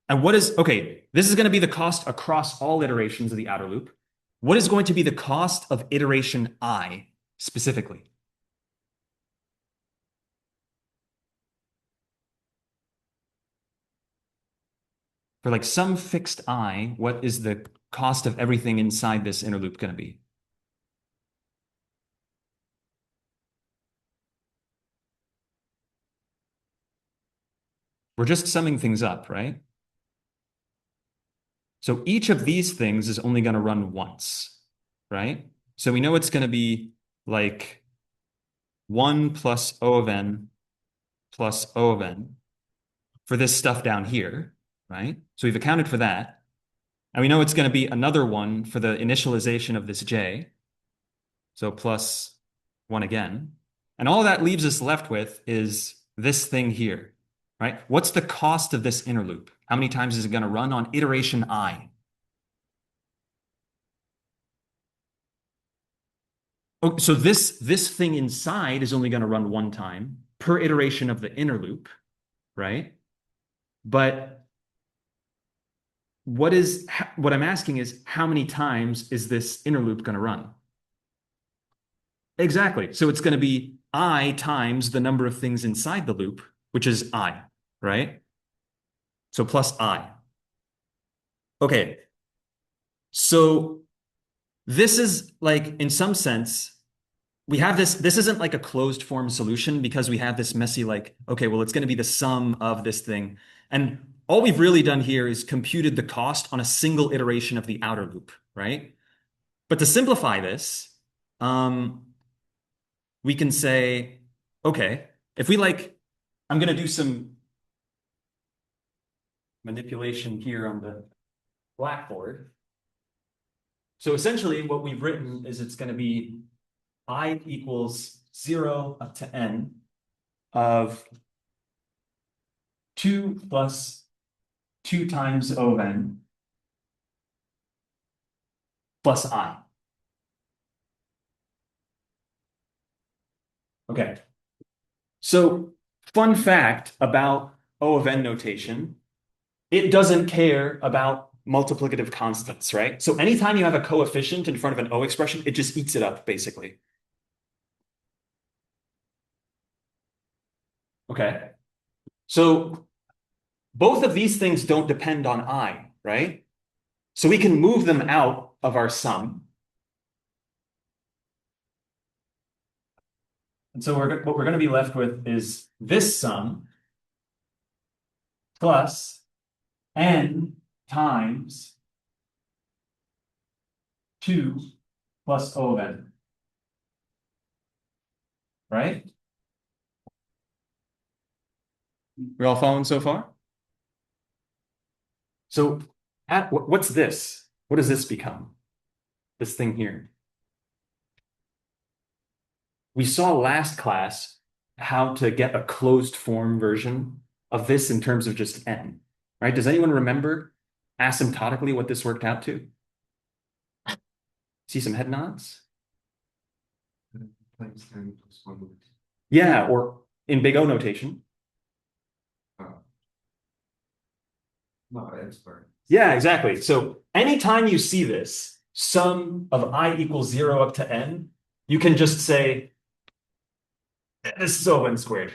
and okay, this is going to be the cost across all iterations of the outer loop. What is going to be the cost of iteration I specifically? For like some fixed I, what is the cost of everything inside this inner loop going to be? We're just summing things up, right? So each of these things is only going to run once, right? So we know it's going to be like 1 plus O of n plus O of n for this stuff down here, right? So we've accounted for that. And we know it's going to be another one for the initialization of this j. So plus 1 again. And all that leaves us left with is this thing here, right? What's the cost of this inner loop? How many times is it going to run on iteration I? Oh, so this thing inside is only going to run 1 time per iteration of the inner loop, right? But what I'm asking is, how many times is this inner loop going to run? Exactly. So it's going to be I times the number of things inside the loop, which is I, right? So plus I. Okay. So this is like, in some sense, we have this isn't like a closed form solution because we have this messy, like, okay, well, it's going to be the sum of this thing. And all we've really done here is computed the cost on a single iteration of the outer loop, right? But to simplify this, we can say, okay, if we I'm going to do some manipulation here on the blackboard. So essentially what we've written is it's going to be I equals 0 up to n of 2 plus 2 times O of n plus I. Okay. So fun fact about O of n notation, it doesn't care about multiplicative constants, right? So anytime you have a coefficient in front of an O expression, it just eats it up, basically. Okay. So both of these things don't depend on I. right? So we can move them out of our sum. And so what we're going to be left with is this sum plus n times 2 plus O of n. Right? We're all following so far? So what's this? What does this become? This thing here. We saw last class how to get a closed form version of this in terms of just n, right? Does anyone remember asymptotically what this worked out to? See some head nods? Times n plus 1. Yeah, or in big O notation. Oh. No, n squared. Yeah, exactly. So anytime you see this, sum of I equals 0 up to n, you can just say, this is O n squared.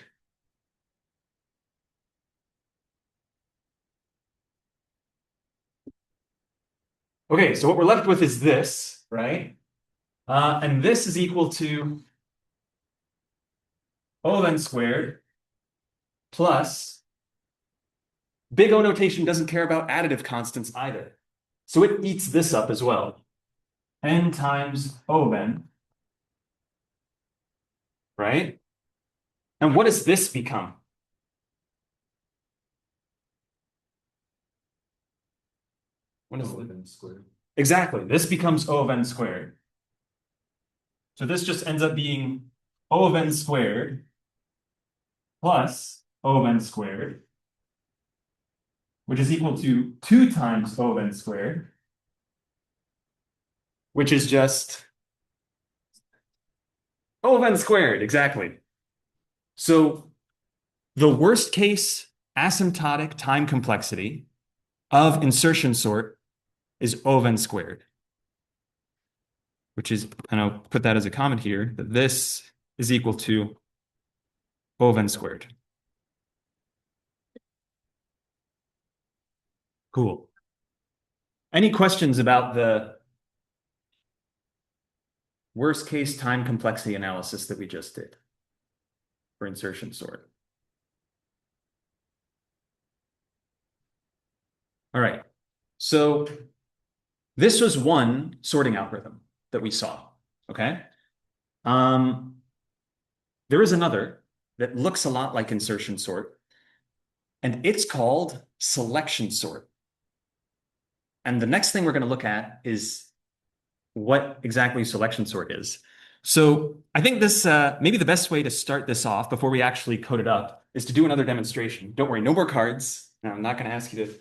Okay, so what we're left with is this, right? And this is equal to O n squared plus big O notation doesn't care about additive constants either. So it eats this up as well. N times O of n, right? And what does this become? What is O it? n squared. Exactly. This becomes O of n squared. So this just ends up being O of n squared plus O of n squared, which is equal to 2 times O of n squared, which is just O of n squared, exactly. So the worst case asymptotic time complexity of insertion sort is O of n squared, which is, and I'll put that as a comment here, that this is equal to O of n squared. Cool. Any questions about the worst case time complexity analysis that we just did for insertion sort? All right. So this was one sorting algorithm that we saw, okay? There is another that looks a lot like insertion sort, and it's called selection sort. And the next thing we're going to look at is what exactly selection sort is. So I think this, maybe the best way to start this off before we actually code it up is to do another demonstration. Don't worry, no more cards. No, I'm not going to ask you to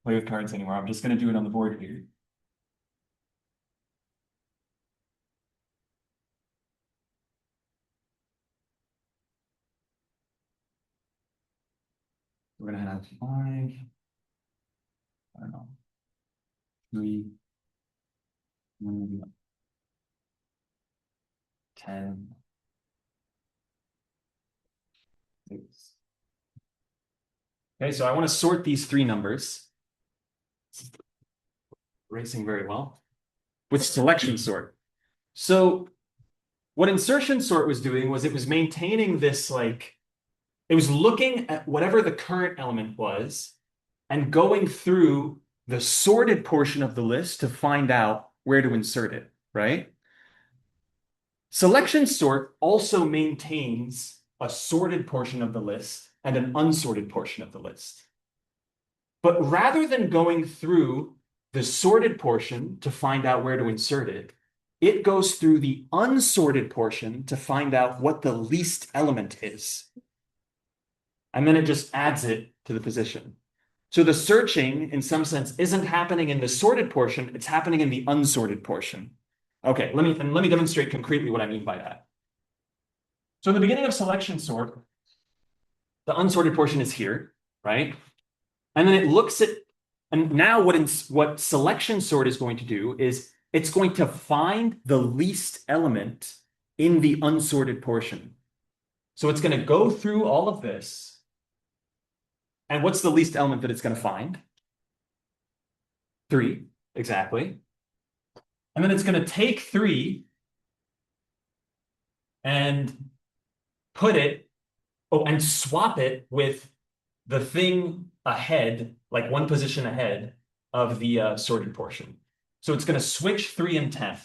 play with cards anymore. I'm just going to do it on the board here. We're going to have 5, I don't know, 3, 10, 6. Okay, so I want to sort these 3 numbers. Racing very well. With selection sort. So what insertion sort was doing was it was maintaining this, like, it was looking at whatever the current element was and going through the sorted portion of the list to find out where to insert it, right? Selection sort also maintains a sorted portion of the list and an unsorted portion of the list. But rather than going through the sorted portion to find out where to insert it, it goes through the unsorted portion to find out what the least element is. And then it just adds it to the position. So the searching, in some sense, isn't happening in the sorted portion, it's happening in the unsorted portion. Okay, let me demonstrate concretely what I mean by that. So in the beginning of selection sort, the unsorted portion is here, right? And then it looks at, and now what selection sort is going to do is it's going to find the least element in the unsorted portion. So it's going to go through all of this. And what's the least element that it's going to find? 3, exactly. And then it's going to take 3 and put it, oh, and swap it with the thing ahead, like one position ahead of the sorted portion. So it's going to switch 3 and 10.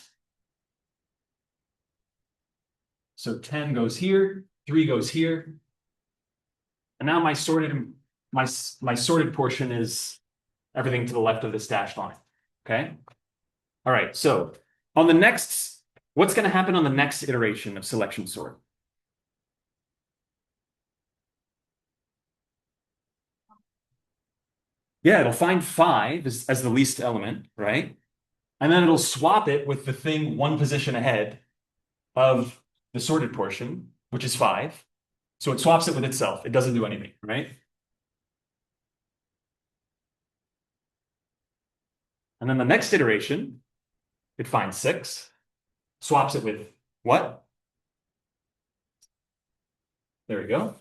So 10 goes here, 3 goes here. And now my sorted portion is everything to the left of this dashed line. Okay. All right. So on the next, what's going to happen on the next iteration of selection sort? Yeah, it'll find 5 as the least element, right? And then it'll swap it with the thing one position ahead of the sorted portion, which is 5. So it swaps it with itself. It doesn't do anything, right? And then the next iteration, it finds 6, swaps it with what? There we go.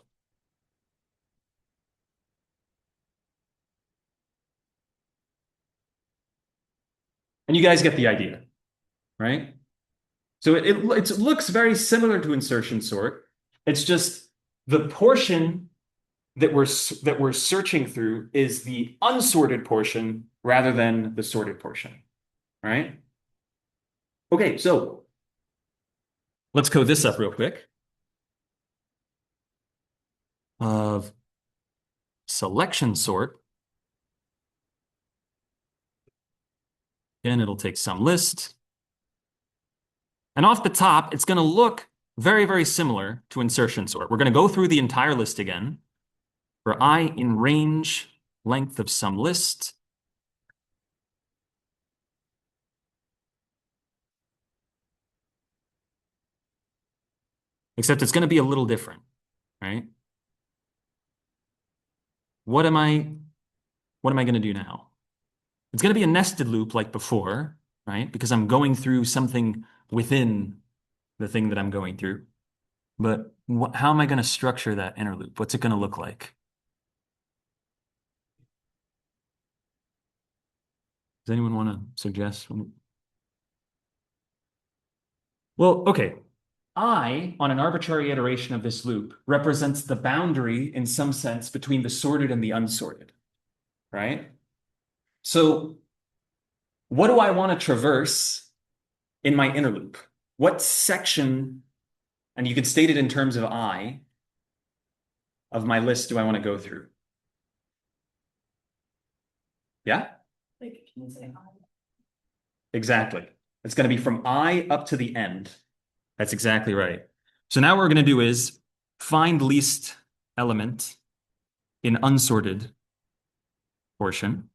And you guys get the idea, right? So it looks very similar to insertion sort. It's just the portion that we're searching through is the unsorted portion rather than the sorted portion, right? Okay, so let's code this up real quick. Of selection sort. Again, it'll take some list. And off the top, it's going to look very, very similar to insertion sort. We're going to go through the entire list again. For I in range, length of some list. Except it's going to be a little different, right? What am I going to do now? It's going to be a nested loop like before, right? Because I'm going through something within the thing that I'm going through. But how am I going to structure that inner loop? What's it going to look like? Does anyone want to suggest? Well, okay. I, on an arbitrary iteration of this loop, represents the boundary in some sense between the sorted and the unsorted, right? So what do I want to traverse in my inner loop? What section, and you could state it in terms of I, of my list do I want to go through? Yeah? Like, can you say I? Exactly. It's going to be from I up to the end. That's exactly right. So now what we're going to do is find least element in unsorted portion.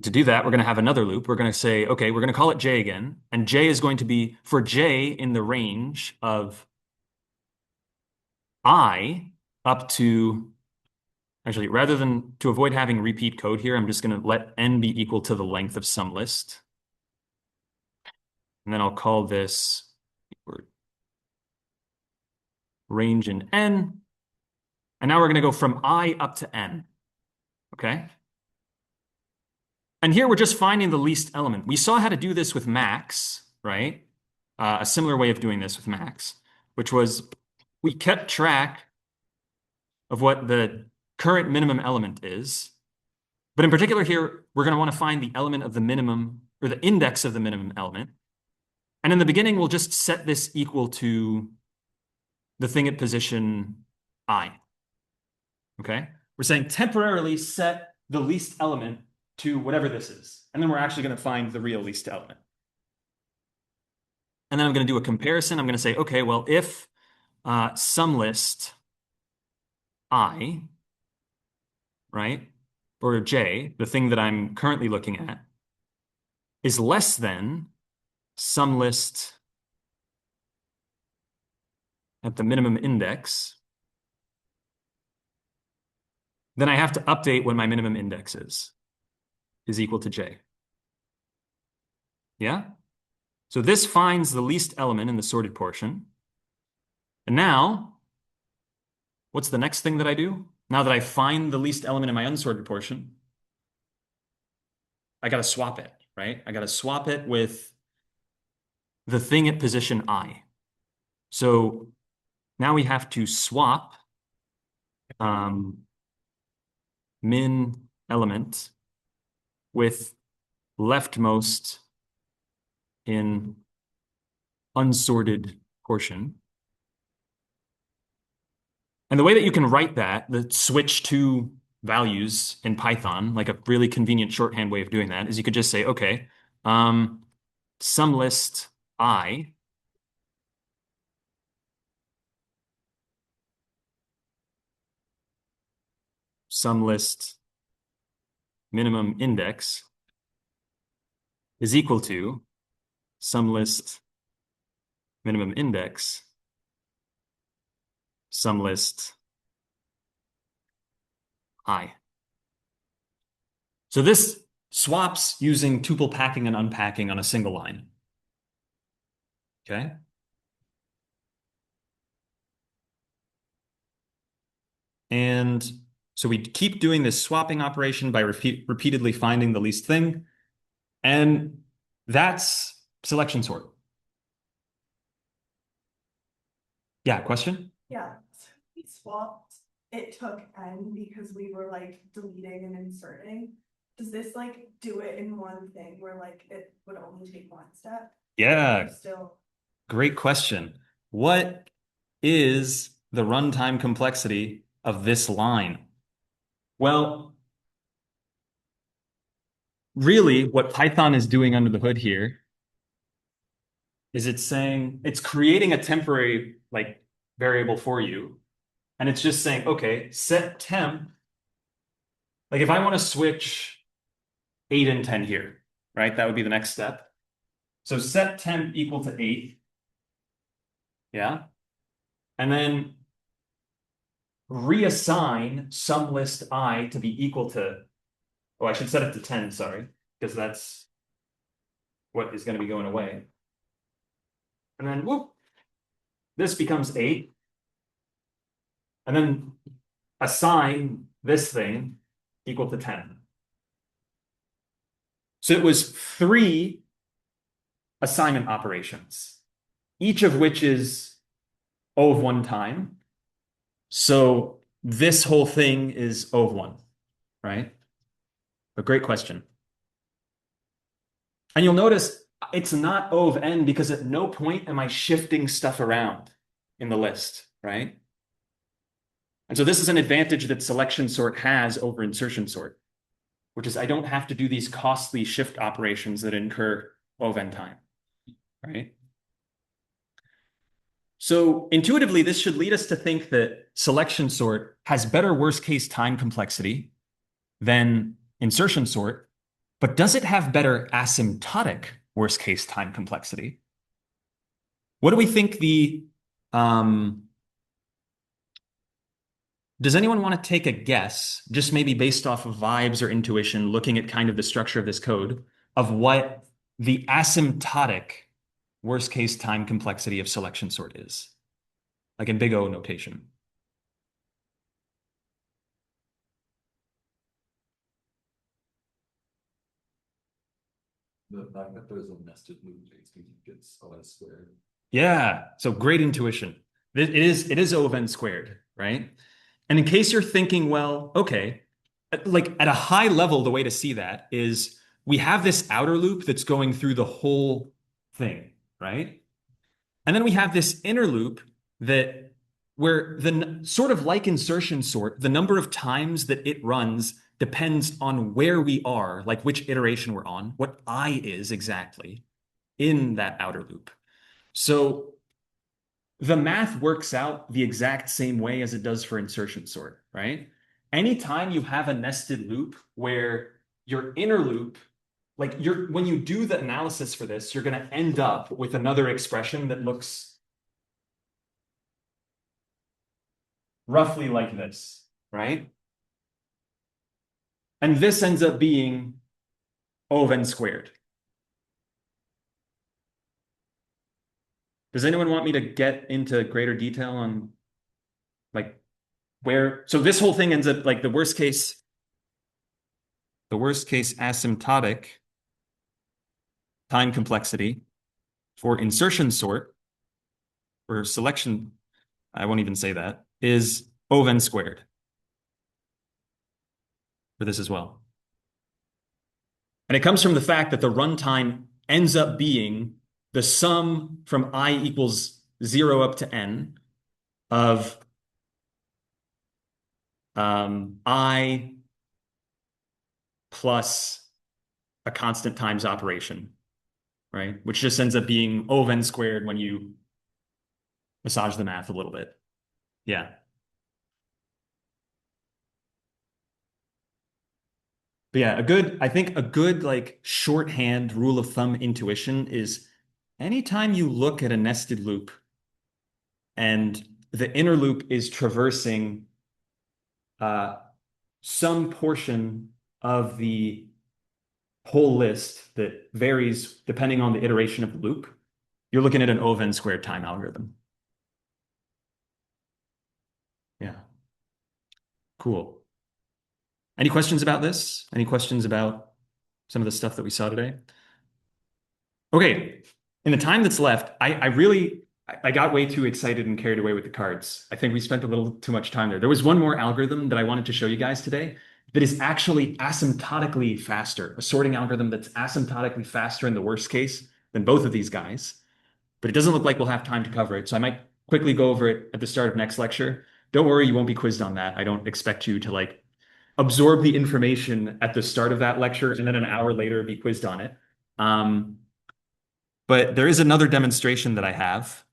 To do that, we're going to have another loop. We're going to say, okay, we're going to call it J again. And J is going to be for J in the range of I up to, actually, rather than to avoid having repeat code here, I'm just going to let n be equal to the length of some list. And then I'll call this range in n. And now we're going to go from I up to n. Okay? And here we're just finding the least element. We saw how to do this with max, right? A similar way of doing this with max, which was we kept track of what the current minimum element is. But in particular here, we're going to want to find the element of the minimum, or the index of the minimum element. And in the beginning, we'll just set this equal to the thing at position I. Okay? We're saying temporarily set the least element to whatever this is. And then we're actually going to find the real least element. And then I'm going to do a comparison. I'm going to say, okay, well, if some list I, right, or J, the thing that I'm currently looking at, is less than some list at the minimum index, then I have to update what my minimum index is equal to J. Yeah? So this finds the least element in the sorted portion. And now, what's the next thing that I do? now that I find the least element in my unsorted portion, I got to swap it, right? I got to swap it with the thing at position I. So now we have to swap min element with leftmost in unsorted portion. And the way that you can write that, the switch to values in Python, like a really convenient shorthand way of doing that, is you could just say, okay, sum list I sum list minimum index is equal to sum list minimum index sum list I. So this swaps using tuple packing and unpacking on a single line. Okay. And so we keep doing this swapping operation by repeatedly finding the least thing. And that's selection sort. Yeah, question? Yeah, so we swapped, it took n because we were like deleting and inserting. Does this like do it in one thing where like it would only take one step? Yeah, Or still, great question. What is the runtime complexity of this line? Well, really, what Python is doing under the hood here is it's saying it's creating a temporary like variable for you. And it's just saying, okay, set temp. Like if I want to switch 8 and 10 here, right? That would be the next step. So set temp equal to 8. Yeah. And then reassign sum list I to be equal to, oh, I should set it to 10, sorry, because that's what is going to be going away. And then whoop, this becomes 8. And then assign this thing equal to 10. So it was 3 assignment operations, each of which is O of 1 time. So this whole thing is O of 1, right? A great question. And you'll notice it's not O of n because at no point am I shifting stuff around in the list, right? And so this is an advantage that selection sort has over insertion sort, which is I don't have to do these costly shift operations that incur O of n time, right? So intuitively, this should lead us to think that selection sort has better worst case time complexity than insertion sort, but does it have better asymptotic worst case time complexity? What do we think does anyone want to take a guess, just maybe based off of vibes or intuition, looking at kind of the structure of this code, of what the asymptotic worst case time complexity of selection sort is? Like in big O notation. The fact that there's a nested loop makes me think it's O n squared. Yeah, so great intuition. It is O of n squared, right? And in case you're thinking, well, okay, like at a high level, the way to see that is we have this outer loop that's going through the whole thing, right? And then we have this inner loop that where the sort of like insertion sort, the number of times that it runs depends on where we are, like which iteration we're on, what I is exactly in that outer loop. So the math works out the exact same way as it does for insertion sort, right? Anytime you have a nested loop where your inner loop, like when you do the analysis for this, you're going to end up with another expression that looks roughly like this, right? And this ends up being O of n squared. Does anyone want me to get into greater detail on like so this whole thing ends up like the worst case asymptotic time complexity for insertion sort or selection, I won't even say that, is ov n squared for this as well. And it comes from the fact that the runtime ends up being the sum from I equals 0 up to n of I plus a constant times operation, right? Which just ends up being ov n squared when you massage the math a little bit. Yeah. But yeah, I think a good like shorthand rule of thumb intuition is anytime you look at a nested loop and the inner loop is traversing some portion of the whole list that varies depending on the iteration of the loop, you're looking at an ov n squared time algorithm. Yeah. Cool. Any questions about this? Any questions about some of the stuff that we saw today? Okay, in the time that's left, I got way too excited and carried away with the cards. I think we spent a little too much time there. There was one more algorithm that I wanted to show you guys today that is actually asymptotically faster, a sorting algorithm that's asymptotically faster in the worst case than both of these guys. But it doesn't look like we'll have time to cover it, so I might quickly go over it at the start of next lecture. Don't worry, you won't be quizzed on that. I don't expect you to like absorb the information at the start of that lecture and then an hour later be quizzed on it. But there is another demonstration that I have.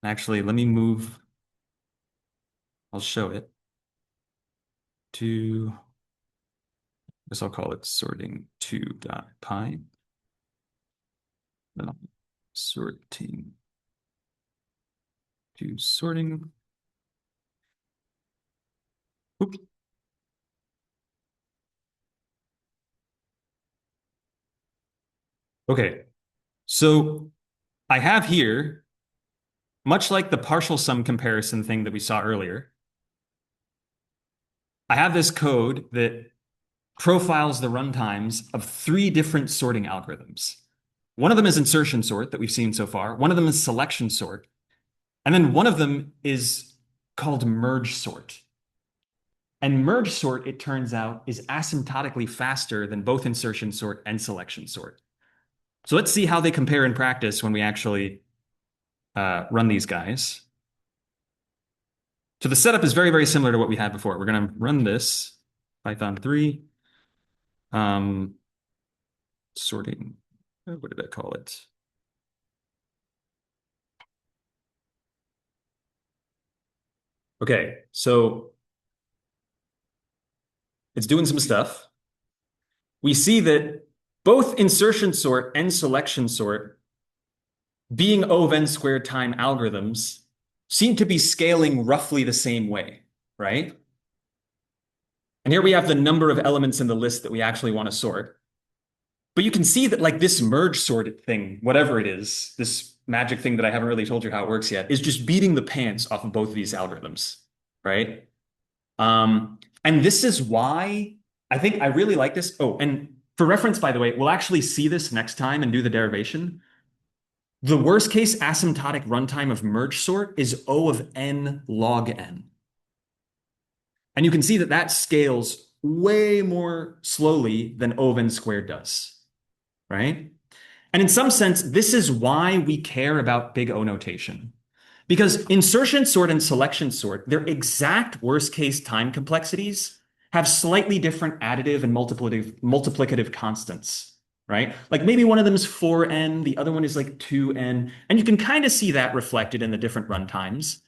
Actually, let me move. I'll show it to, I guess I'll call it sorting 2.py. Then I'll sorting to sorting. Oops. Okay, so I have here, much like the partial sum comparison thing that we saw earlier, I have this code that profiles the runtimes of 3 different sorting algorithms. One of them is insertion sort that we've seen so far. One of them is selection sort. And then one of them is called merge sort. And merge sort, it turns out, is asymptotically faster than both insertion sort and selection sort. So let's see how they compare in practice when we actually run these guys. So the setup is very, very similar to what we had before. We're going to run this, Python 3, sorting, what did I call it? Okay, so it's doing some stuff. We see that both insertion sort and selection sort, being ov n squared time algorithms, seem to be scaling roughly the same way, right? And here we have the number of elements in the list that we actually want to sort. But you can see that like this merge sort thing, whatever it is, this magic thing that I haven't really told you how it works yet, is just beating the pants off of both of these algorithms, right? And this is why I think I really like this. Oh, and for reference, by the way, we'll actually see this next time and do the derivation. The worst case asymptotic runtime of merge sort is O of n log n. And you can see that that scales way more slowly than O of n squared does, right? And in some sense, this is why we care about big O notation. Because insertion sort and selection sort, their exact worst case time complexities have slightly different additive and multiplicative constants, right? Like maybe one of them is 4n, the other one is like 2n, and you can kind of see that reflected in the different runtimes.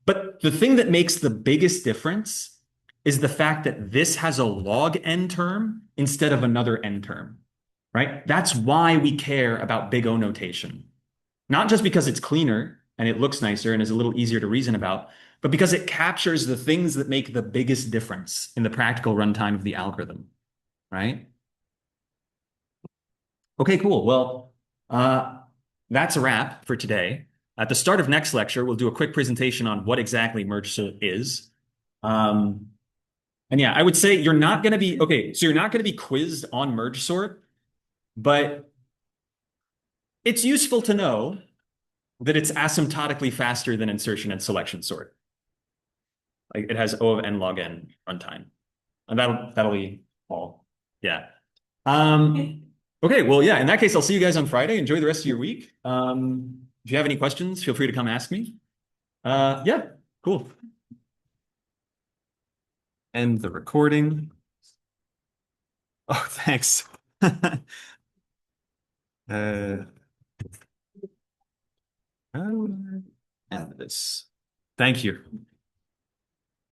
But the thing that makes the biggest difference is the fact that this has a log n term instead of another n term, right? That's why we care about big O notation. Not just because it's cleaner and it looks nicer and is a little easier to reason about, but because it captures the things that make the biggest difference in the practical runtime of the algorithm, right? Okay, cool. Well, that's a wrap for today. At the start of next lecture, we'll do a quick presentation on what exactly merge sort is. And yeah, I would say you're not going to be, okay, so you're not going to be quizzed on merge sort, but it's useful to know that it's asymptotically faster than insertion and selection sort. Like it has O of n log n runtime. And that'll be all. Yeah. Okay, well, yeah, in that case, I'll see you guys on Friday. Enjoy the rest of your week. If you have any questions, feel free to come ask me. Yeah, cool. End the recording. Oh, thanks. And this. Thank you.